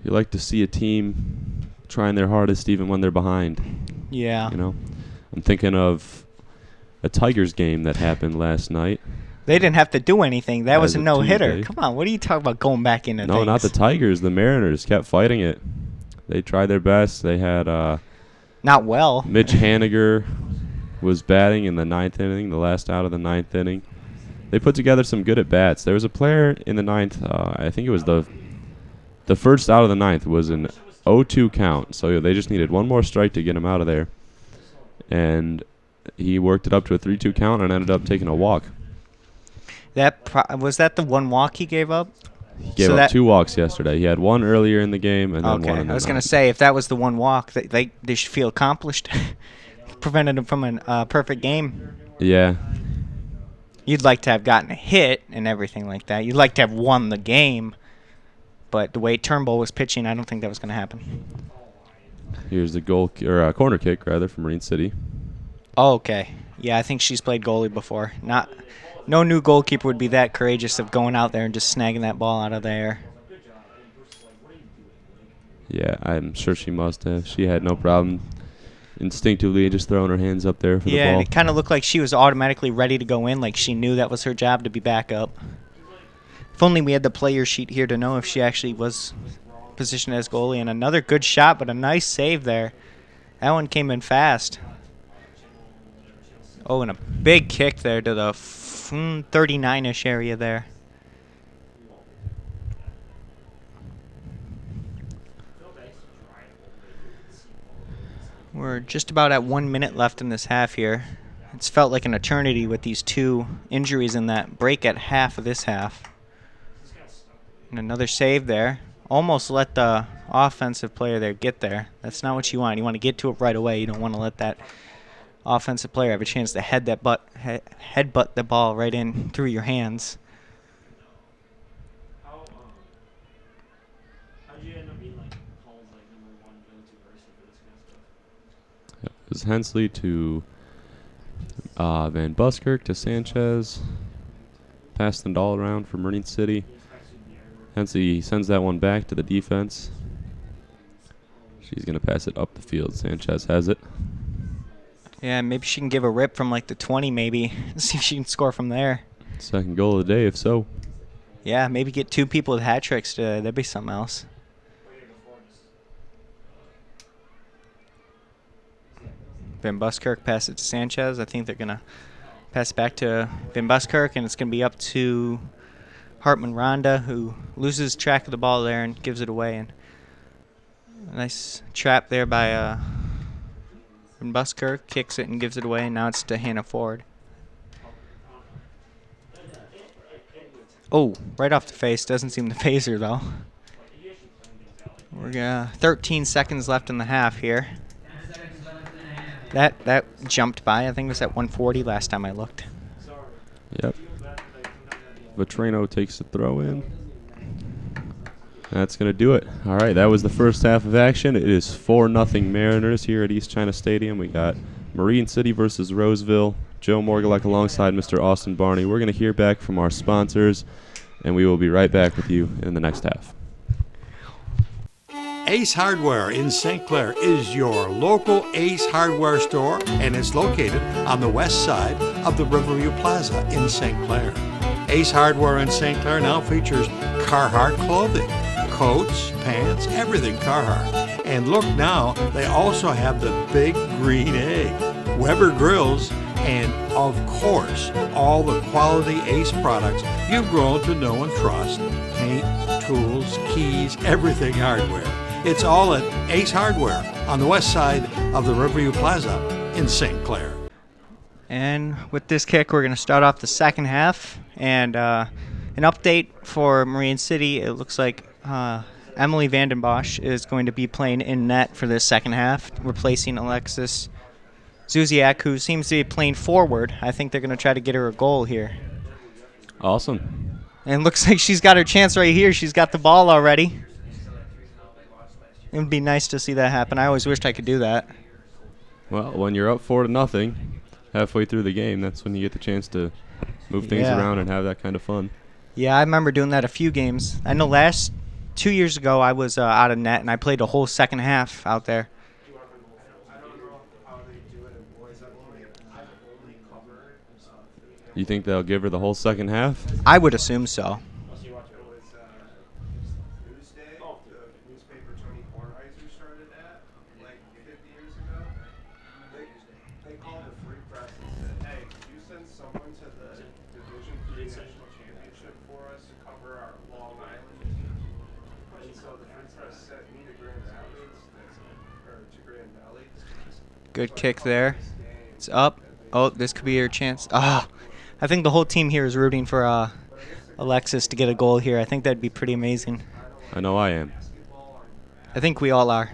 You like to see a team trying their hardest even when they're behind. Yeah. You know, I'm thinking of a Tigers game that happened last night. They didn't have to do anything. That was As a of no-hitter. Tuesday. Come on, what are you talking about going back into No, things? not the Tigers. The Mariners kept fighting it. They tried their best. They had Not well. Mitch Haniger was batting in the ninth inning, the last out of the ninth inning. They put together some good at-bats. There was a player in the ninth, I think it was the first out of the ninth was an 0-2 count. So they just needed one more strike to get him out of there. And he worked it up to a 3-2 count and ended up taking a walk. Was that the one walk he gave up? He gave up 2 walks yesterday. He had one earlier in the game and then one in the I was going ninth. to say, if that was the one walk, they should feel accomplished. prevented him from a perfect game. Yeah. You'd like to have gotten a hit and everything like that. You'd like to have won the game. But the way Turnbull was pitching, I don't think that was going to happen. Here's the corner kick, rather, from Marine City. Oh, okay. Yeah, I think she's played goalie before. No new goalkeeper would be that courageous of going out there and just snagging that ball out of the air. Yeah, I'm sure she must have. She had no problem instinctively just throwing her hands up there for the Yeah, ball. and it kind of looked like she was automatically ready to go in, like she knew that was her job to be back up. If only we had the player sheet here to know if she actually was positioned as goalie. And another good shot, but a nice save there. That one came in fast. Oh, and a big kick there to the 39-ish area there. We're just about at 1 minute left in this half here. It's felt like an eternity with these two injuries in that break at half of this half. And another save there. Almost let the offensive player there get there. That's not what you want. You want to get to it right away. You don't want to let that offensive player have a chance to headbutt the ball right in through your hands. How did you end up being like Paul's like #1 go-to person for this kind of stuff? It was Hensley to Van Buskirk to Sanchez. Passed it all around for Marine City. Hensley sends that one back to the defense. She's going to pass it up the field. Sanchez has it. Yeah, maybe she can give a rip from like the 20 maybe. See if she can score from there. Second goal of the day, if so. Yeah, maybe get two people with hat tricks. That'd be something else. Van Buskirk pass it to Sanchez. I think they're going to pass it back to Van Buskirk, and it's going to be up to Hartman Ronda, who loses track of the ball there and gives it away. And a nice trap there by Van Buskirk, kicks it and gives it away, and now it's to Hannah Ford. Oh, right off the face. Doesn't seem to phase her, though. We're 13 seconds left in the half here. That jumped by. I think it was at 140 last time I looked. Yep. Vetrano takes the throw in. That's going to do it. All right, that was the first half of action. It is 4-0 Mariners here at East China Stadium. We got Marine City versus Roseville. Joe Morgulek alongside Mr. Austin Barney. We're going to hear back from our sponsors, and we will be right back with you in the next half. Ace Hardware in St. Clair is your local Ace Hardware store, and it's located on the west side of the Riverview Plaza in St. Clair. Ace Hardware in St. Clair now features Carhartt clothing, coats, pants, everything Carhartt. And look now, they also have the big green egg, Weber grills, and of course, all the quality Ace products you've grown to know and trust. Paint, tools, keys, everything hardware. It's all at Ace Hardware on the west side of the Riverview Plaza in St. Clair. And with this kick, we're going to start off the second half. And an update for Marine City, it looks like Emily Vandenbosch is going to be playing in net for this second half, replacing Alexis Zuziak, who seems to be playing forward. I think they're going to try to get her a goal here. Awesome. And it looks like she's got her chance right here. She's got the ball already. It would be nice to see that happen. I always wished I could do that. Well, when you're up 4-0 halfway through the game, that's when you get the chance to move things around and have that kind of fun. Yeah, I remember doing that a few games. I know 2 years ago I was out of net, and I played a whole second half out there. You think they'll give her the whole second half? I would assume so. Good kick there. It's up. Oh, this could be your chance. I think the whole team here is rooting for Alexis to get a goal here. I think that'd be pretty amazing. I know I am. I think we all are.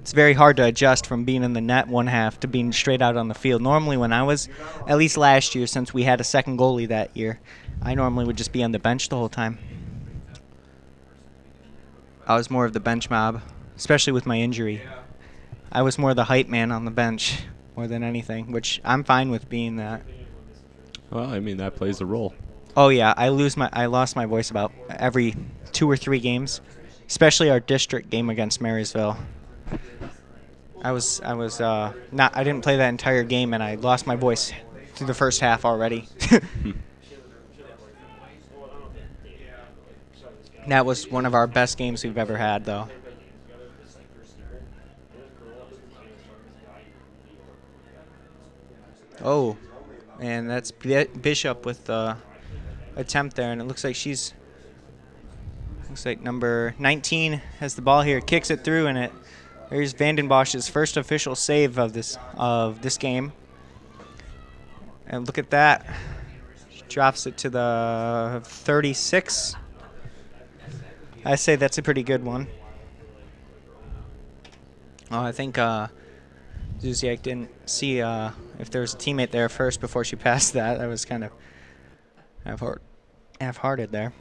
it's very hard to adjust from being in the net one half to being straight out on the field. Normally when I was, at least last year, since we had a second goalie that year, I normally would just be on the bench the whole time. I was more of the bench mob, especially with my injury. I was more the hype man on the bench more than anything, which I'm fine with being that. Well, I mean, that plays a role. Oh yeah, I lost my voice about every 2 or 3 games, especially our district game against Marysville. I didn't play that entire game, and I lost my voice through the first half already. That was one of our best games we've ever had, though. Oh, and that's Bishop with the attempt there, and it looks like number 19 has the ball here, kicks it through, and there's Vandenbosch's first official save of this game. And look at that. She drops it to the 36. I say that's a pretty good one. Oh, I think Zuziak didn't see if there was a teammate there first before she passed that. That was kind of half-hearted there.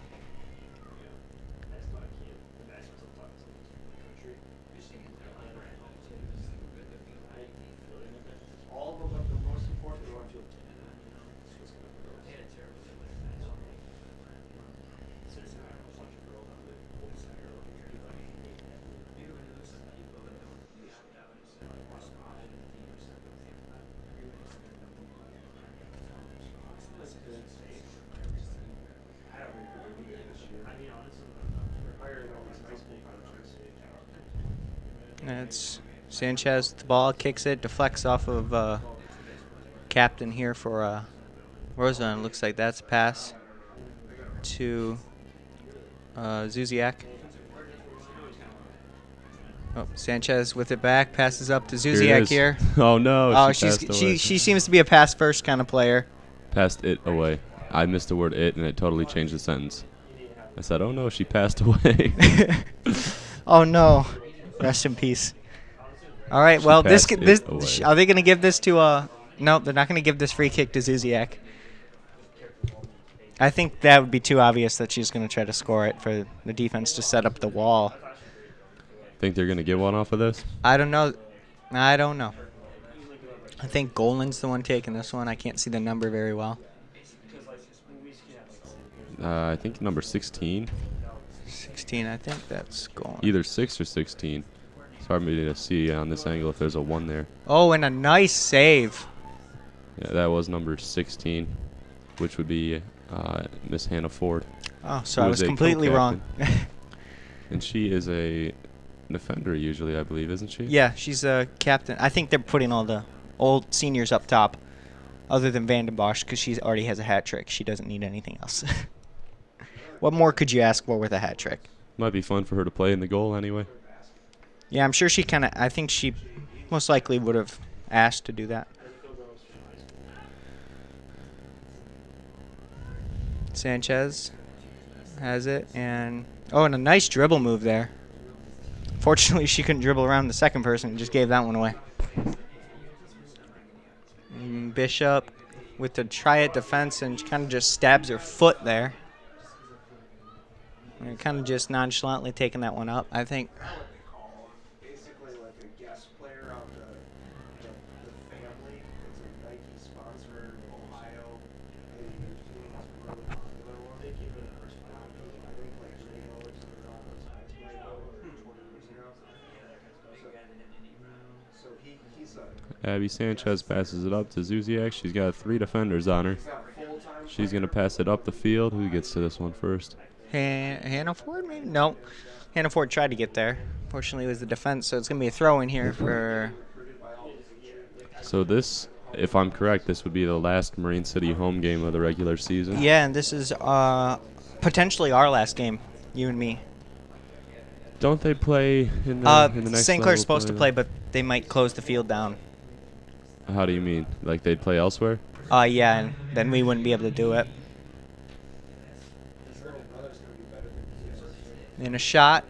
It's Sanchez with the ball, kicks it, deflects off of captain here for Roseville. Looks like that's a pass to Zuziak. Oh, Sanchez with it back, passes up to Zuziak here. Oh no! Oh, she seems to be a pass first kind of player. Passed it away. I missed the word "it" and it totally changed the sentence. I said, "Oh no, she passed away." Oh no! Rest in peace. All right. Well, this are they going to give this to no, they're not going to give this free kick to Zuziak. I think that would be too obvious that she's going to try to score it for the defense to set up the wall. Think they're going to get one off of this? I don't know. I think Golan's the one taking this one. I can't see the number very well. I think number 16. 16, I think that's Golan. Either 6 or 16. It's hard for me to see on this angle if there's a 1 there. Oh, and a nice save. Yeah, that was number 16, which would be Miss Hannah Ford. Oh, so I was completely wrong. And she is a defender usually, I believe, isn't she? Yeah, she's a captain. I think they're putting all the old seniors up top, other than Vandenbosch, because she already has a hat trick. She doesn't need anything else. What more could you ask for with a hat trick? Might be fun for her to play in the goal anyway. Yeah, I'm sure I think she most likely would have asked to do that. Sanchez has it, and a nice dribble move there. Fortunately, she couldn't dribble around the second person and just gave that one away. And Bishop with the try-it defense, and she kind of just stabs her foot there. And kind of just nonchalantly taking that one up, I think. Basically like a guest player on the family. It's a Nike sponsor in Ohio. They really popular one. They keep it I think like Rio or something on those guys played over 20 years ago. So he's Abby Sanchez passes it up to Zuziak. She's got 3 defenders on her. She's going to pass it up the field. Who gets to this one first? Hannah Ford, maybe? No. Hannah Ford tried to get there. Fortunately, it was the defense, so it's going to be a throw in here for... So this, if I'm correct, this would be the last Marine City home game of the regular season. Yeah, and this is potentially our last game, you and me. Don't they play in the next St. Clair's level supposed to play, but they might close the field down. How do you mean? Like they'd play elsewhere? Yeah, and then we wouldn't be able to do it. And a shot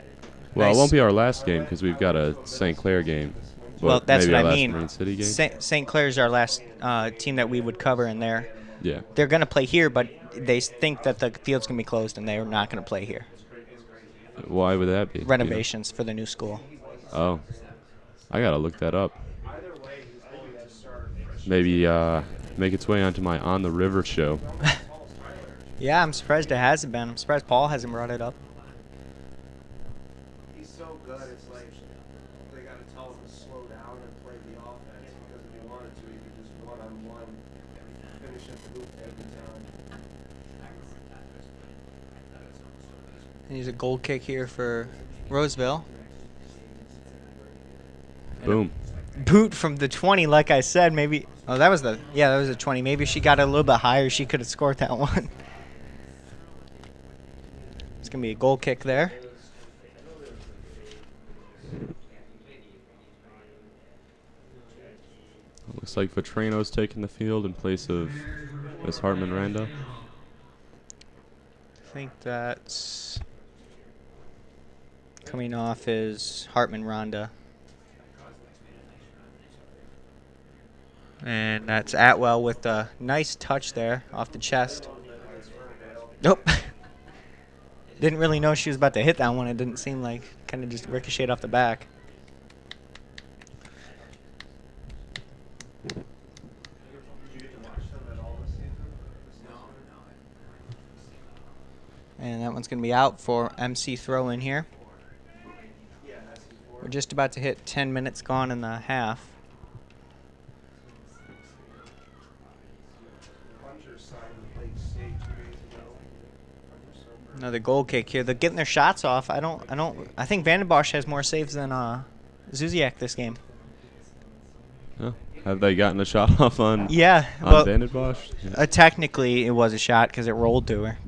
Well, Nice. it won't be our last game because we've got a St. Clair game. Well, But that's maybe what our I last mean. Marine City game. St. Clair's our last team that we would cover in there. Yeah. They're going to play here, but they think that the field's going to be closed, and they're not going to play here. Why would that be? Do you know? Renovations for the new school. Oh. I got to look that up. Maybe make its way onto my On the River show. Yeah, I'm surprised it hasn't been. I'm surprised Paul hasn't brought it up. He's so good, it's like they got to tell him to slow down and play the offense because if he wanted to, he could just one-on-one finish at the hoop every time. And he's a goal kick here for Roseville. Boom. Boot from the 20, like I said. Maybe. Oh, that was a 20. Maybe if she got it a little bit higher, she could have scored that one. It's going to be a goal kick there. Looks like Vetrano's taking the field in place of Miss Hartman Randa. I think that's coming off is Hartman Ronda. And that's Atwell with a nice touch there off the chest. Nope. Didn't really know she was about to hit that one. It didn't seem like. Kind of just ricocheted off the back. And that one's going to be out for MC throw in here. We're just about to hit 10 minutes gone in the half. Another goal kick here. They're getting their shots off. I think Vandenbosch has more saves than Zuziak this game. Oh, have they gotten a shot off on Yeah. on Well, Vandenbosch? Yeah. technically, it was a shot because it rolled to her.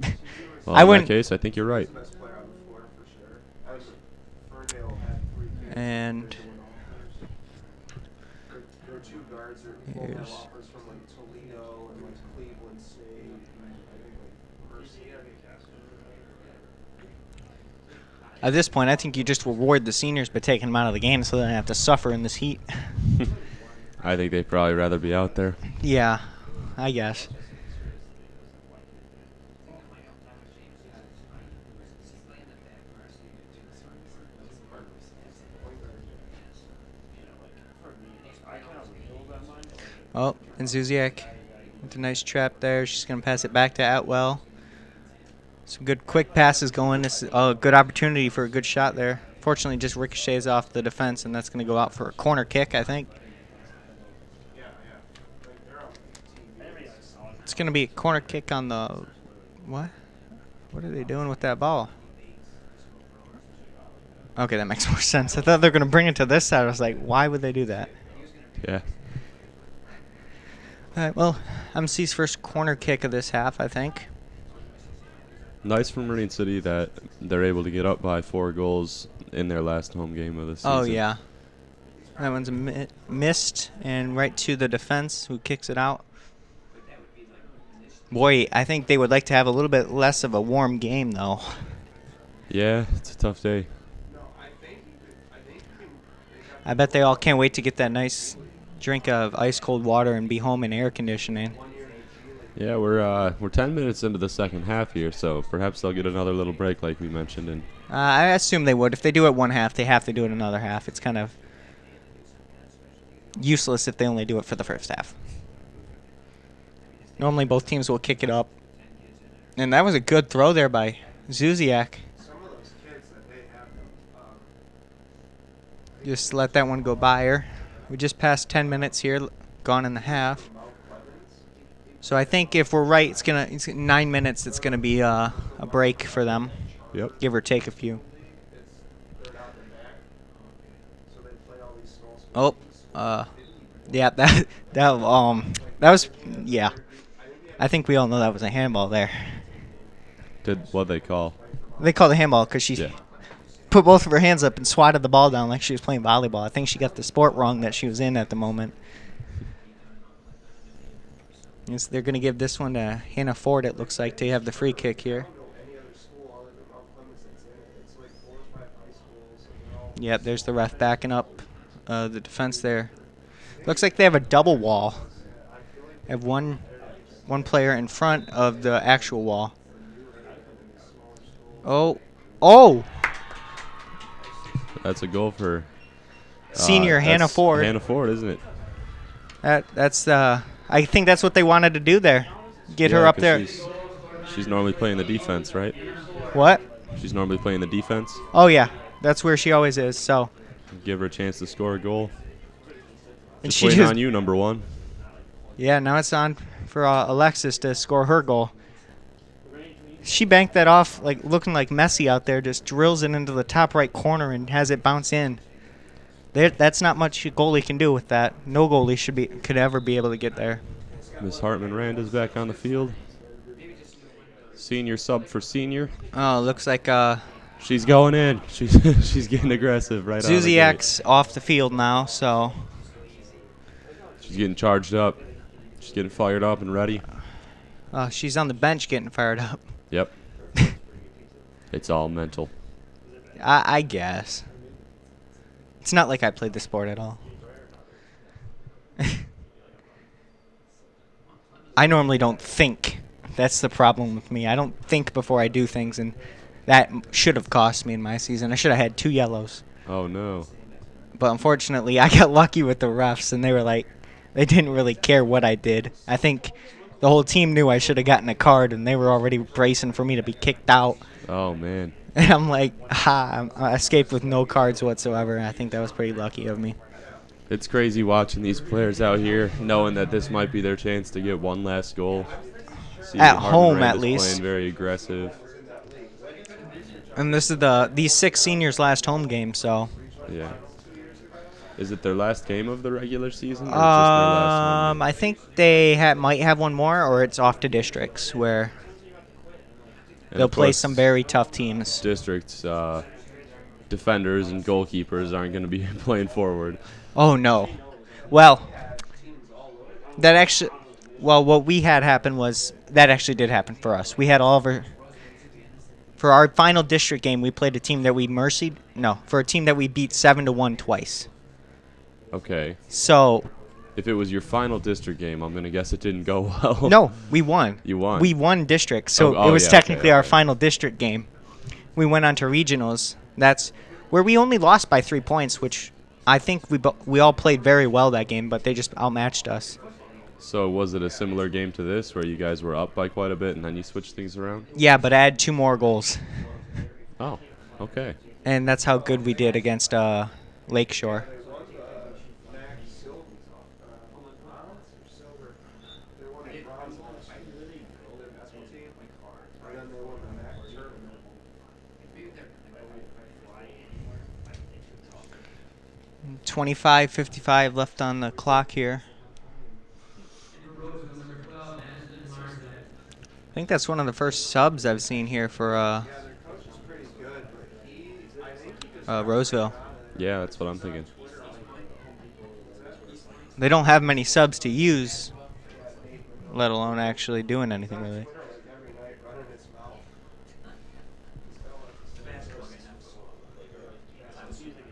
Well, I in wouldn't. that case, I think you're right. And There are two guards that are full here's offers from like Toledo and like Cleveland State and I think like Varsity. at this point, I think you just reward the seniors by taking them out of the game so they don't have to suffer in this heat. I think they'd probably rather be out there. Yeah, I guess. Oh, and Zuziak with a nice trap there. She's going to pass it back to Atwell. Some good quick passes going. This is a good opportunity for a good shot there. Fortunately, just ricochets off the defense, and that's going to go out for a corner kick, I think. It's going to be a corner kick on the... What? What are they doing with that ball? Okay, that makes more sense. I thought they were going to bring it to this side. I was like, why would they do that? Yeah. All right, well, MC's first corner kick of this half, I think. Nice for Marine City that they're able to get up by 4 goals in their last home game of the season. Oh, yeah. That one's missed and right to the defense who kicks it out. Boy, I think they would like to have a little bit less of a warm game, though. Yeah, it's a tough day. I bet they all can't wait to get that nice drink of ice-cold water and be home in air conditioning. Yeah, we're 10 minutes into the second half here, so perhaps they'll get another little break like we mentioned. And I assume they would. If they do it one half, they have to do it another half. It's kind of useless if they only do it for the first half. Normally both teams will kick it up. And that was a good throw there by Zuziak. Some of those kids that they have, Just let that one go by her. We just passed 10 minutes here, gone in the half. So I think if we're right, it's 9 minutes. It's gonna be a break for them. yep. Give or take a few. Oh, yeah, that was, yeah. I think we all know that was a handball there. Did what they call? They called a handball because she put both of her hands up and swatted the ball down like she was playing volleyball. I think she got the sport wrong that she was in at the moment. Yes, they're going to give this one to Hannah Ford, it looks like, to have the free kick here. Yep, there's the ref backing up the defense there. Looks like they have a double wall. They have one player in front of the actual wall. Oh! That's a goal for Senior Hannah Ford. Hannah Ford, isn't it? That's I think that's what they wanted to do there. Get her up 'cause there. She's normally playing the defense, right? What? She's normally playing the defense. Oh yeah, that's where she always is. So. Give her a chance to score a goal. And Just she waiting just, on you, number 1. Yeah, now it's on for Alexis to score her goal. She banked that off, like looking like Messi out there, just drills it into the top right corner and has it bounce in. That's not much a goalie can do with that. No goalie could ever be able to get there. Miss Hartman Rand is back on the field. Senior sub for senior. Oh, looks like She's going in. She's getting aggressive right out of the gate. Zuziak's off the field now, so She's getting charged up. She's getting fired up and ready. she's on the bench getting fired up. Yep. It's all mental. I guess. It's not like I played the sport at all. I normally don't think. That's the problem with me. I don't think before I do things, and that should have cost me in my season. I should have had 2 yellows. Oh, no. But unfortunately, I got lucky with the refs, and they were like, they didn't really care what I did. I think the whole team knew I should have gotten a card, and they were already bracing for me to be kicked out. Oh, man. And I'm like, I escaped with no cards whatsoever. And I think that was pretty lucky of me. It's crazy watching these players out here, knowing that this might be their chance to get one last goal. See At Hartman home, Rand at is least. Playing very aggressive. And this is these 6 seniors' last home game, so. Yeah. Is it their last game of the regular season? Or just their last home game? I think they might have one more, or it's off to districts where And they'll of play course, some very tough teams. Districts, defenders and goalkeepers aren't going to be playing forward. Oh no. Well, what we had happen was that actually did happen for us. We had all of our. For our final district game, we played a team that we mercied. No, for a team that we beat 7-1 twice. Okay. So. If it was your final district game, I'm going to guess it didn't go well. No, we won. You won. We won district, so Oh, it was yeah, technically okay, our okay. final district game. We went on to regionals. That's where we only lost by 3 points, which I think we all played very well that game, but they just outmatched us. So was it a similar game to this where you guys were up by quite a bit and then you switched things around? Yeah, but I had 2 more goals. Oh, okay. And that's how good we did against Lakeshore. .55 left on the clock here. I think that's one of the first subs I've seen here for Roseville. Yeah, that's what I'm thinking. They don't have many subs to use, let alone actually doing anything really.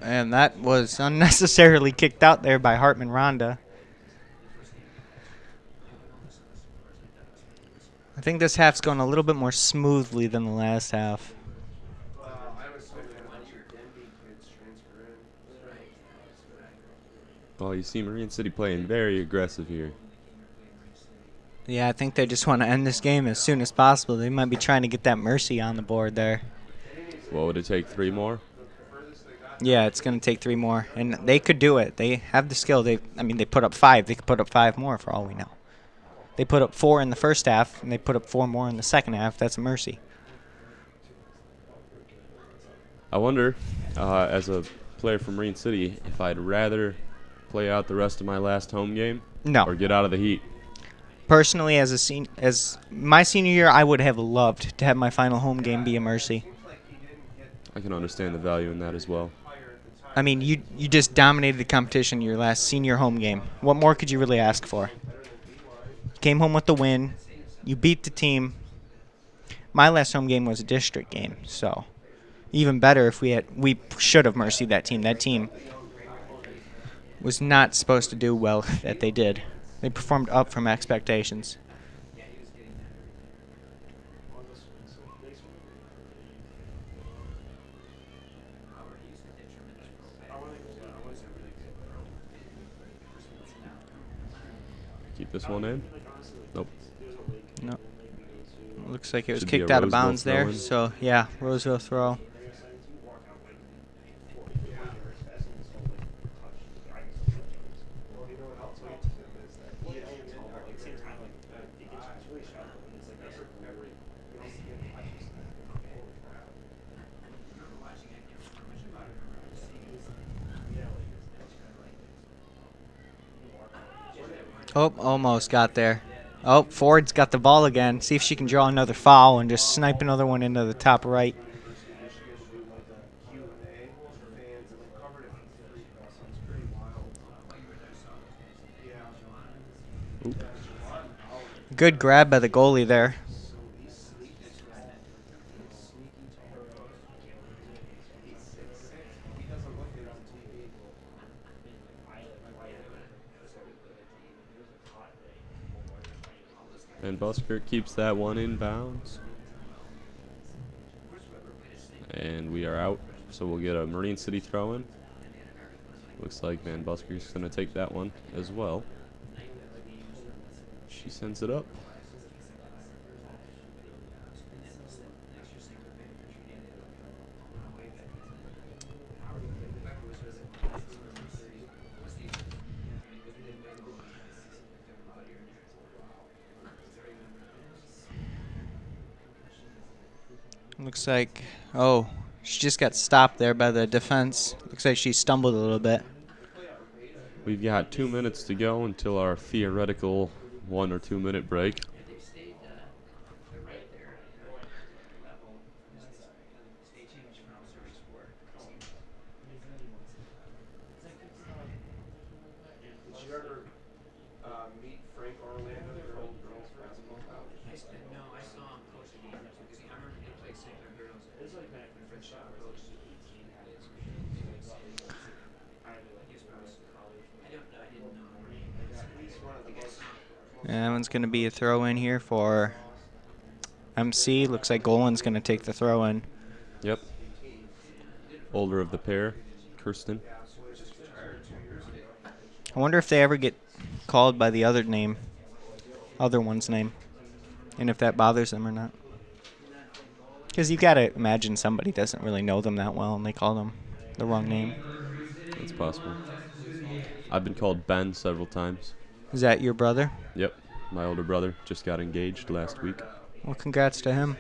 And that was unnecessarily kicked out there by Hartman Rhonda. I think this half's going a little bit more smoothly than the last half. Well, you see Marine City playing very aggressive here. Yeah, I think they just want to end this game as soon as possible. They might be trying to get that mercy on the board there. What would it take, 3 more? Yeah, it's going to take 3 more. And they could do it. They have the skill. They put up 5. They could put up 5 more for all we know. They put up 4 in the first half, and they put up 4 more in the second half. That's a mercy. I wonder, as a player from Marine City, if I'd rather play out the rest of my last home game No. or get out of the heat. Personally, as my senior year, I would have loved to have my final home game be a mercy. I can understand the value in that as well. I mean, you just dominated the competition your last senior home game. What more could you really ask for? Came home with the win. You beat the team. My last home game was a district game, so even better if we should have mercied that team. That team was not supposed to do well that they did. They performed up from expectations. Keep this one in. Nope. No. Looks like it was Should be kicked a out of Roseville bounds there. throw-in. So, yeah, Roseville throw. Oh, almost got there. Oh, Ford's got the ball again. See if she can draw another foul and just snipe another one into the top right. Good grab by the goalie there. And Busker keeps that one in bounds. And we are out, so we'll get a Marine City throw-in. Looks like Van Busker's going to take that one as well. She sends it up. Looks like, oh, she just got stopped there by the defense. Looks like she stumbled a little bit. We've got 2 minutes to go until our theoretical 1 or 2 minute break. And that one's going to be a throw in here for MC. Looks like Golan's going to take the throw in. Yep. Older of the pair, Kirsten. I wonder if they ever get called by the other one's name, and if that bothers them or not. Because you got to imagine somebody doesn't really know them that well and they call them the wrong name. It's possible. I've been called Ben several times. Is that your brother? Yep. My older brother just got engaged last week. Well, congrats to him.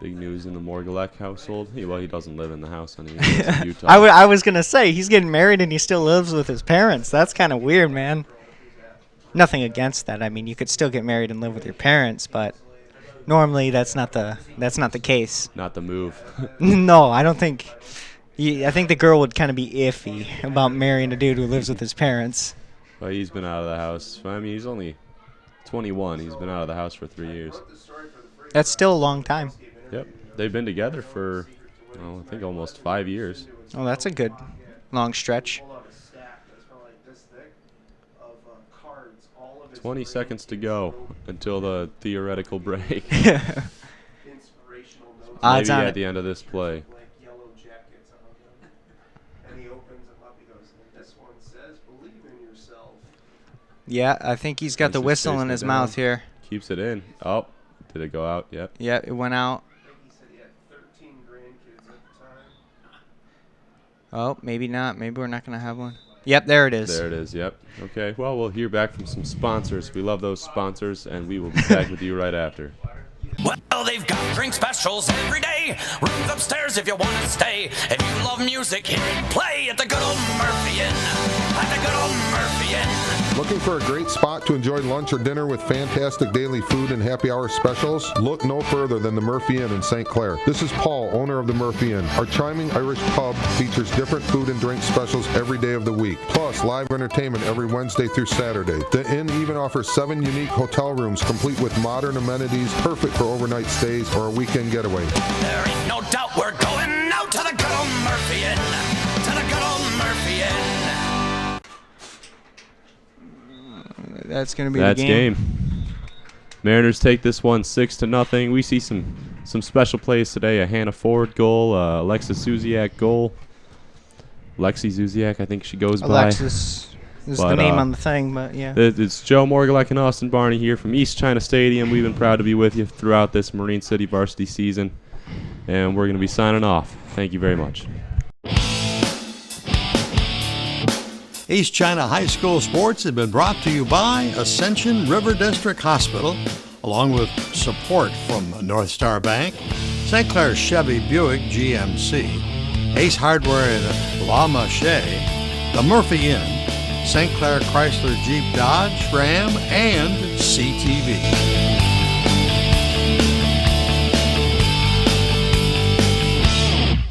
Big news in the Morgulek household. He doesn't live in the house anymore. He lives in Utah. I was going to say, he's getting married and he still lives with his parents. That's kind of weird, man. Nothing against that. I mean, you could still get married and live with your parents, but normally that's not the case. Not the move. No, I don't think. I think the girl would kind of be iffy about marrying a dude who lives with his parents. Well, he's been out of the house. I mean, he's only 21. He's been out of the house for 3 years. That's still a long time. Yep. They've been together for, I think almost 5 years. Oh, that's a good long stretch. 20 seconds to go until the theoretical break. Odds Maybe on at it. the end of this play. Yeah, I think he's got the Just whistle chasing in it his down. mouth here. Keeps it in. Oh, did it go out? Yep. Yeah, it went out. Oh, maybe not. Maybe we're not going to have one. Yep, there it is. There it is, yep. Okay, well, we'll hear back from some sponsors. We love those sponsors, and we will be back with you right after. Well, they've got drink specials every day. Rooms upstairs if you want to stay. If you love music, hear it play at the good old Murphy Inn. At the good old Murphy Inn. Looking for a great spot to enjoy lunch or dinner with fantastic daily food and happy hour specials? Look no further than the Murphy Inn in St. Clair. This is Paul, owner of the Murphy Inn. Our charming Irish pub features different food and drink specials every day of the week, plus live entertainment every Wednesday through Saturday. The Inn even offers 7 unique hotel rooms complete with modern amenities, perfect for overnight stays or a weekend getaway. There ain't no doubt we're going out to the good old Murphy Inn. To the good old Murphy Inn. That's going to be That's the game. Mariners take this one 6-0. We see some special plays today. A Hannah Ford goal, Alexis Zuziak goal. Lexi Zuziak, I think she goes by. Alexis is the name on the thing, but yeah. It's Joe Morgulek and Austin Barney here from East China Stadium. We've been proud to be with you throughout this Marine City varsity season, and we're going to be signing off. Thank you very much. East China High School sports have been brought to you by Ascension River District Hospital, along with support from North Star Bank, St. Clair Chevy Buick GMC, Ace Hardware in La Mache, the Murphy Inn, St. Clair Chrysler Jeep Dodge Ram, and CTV.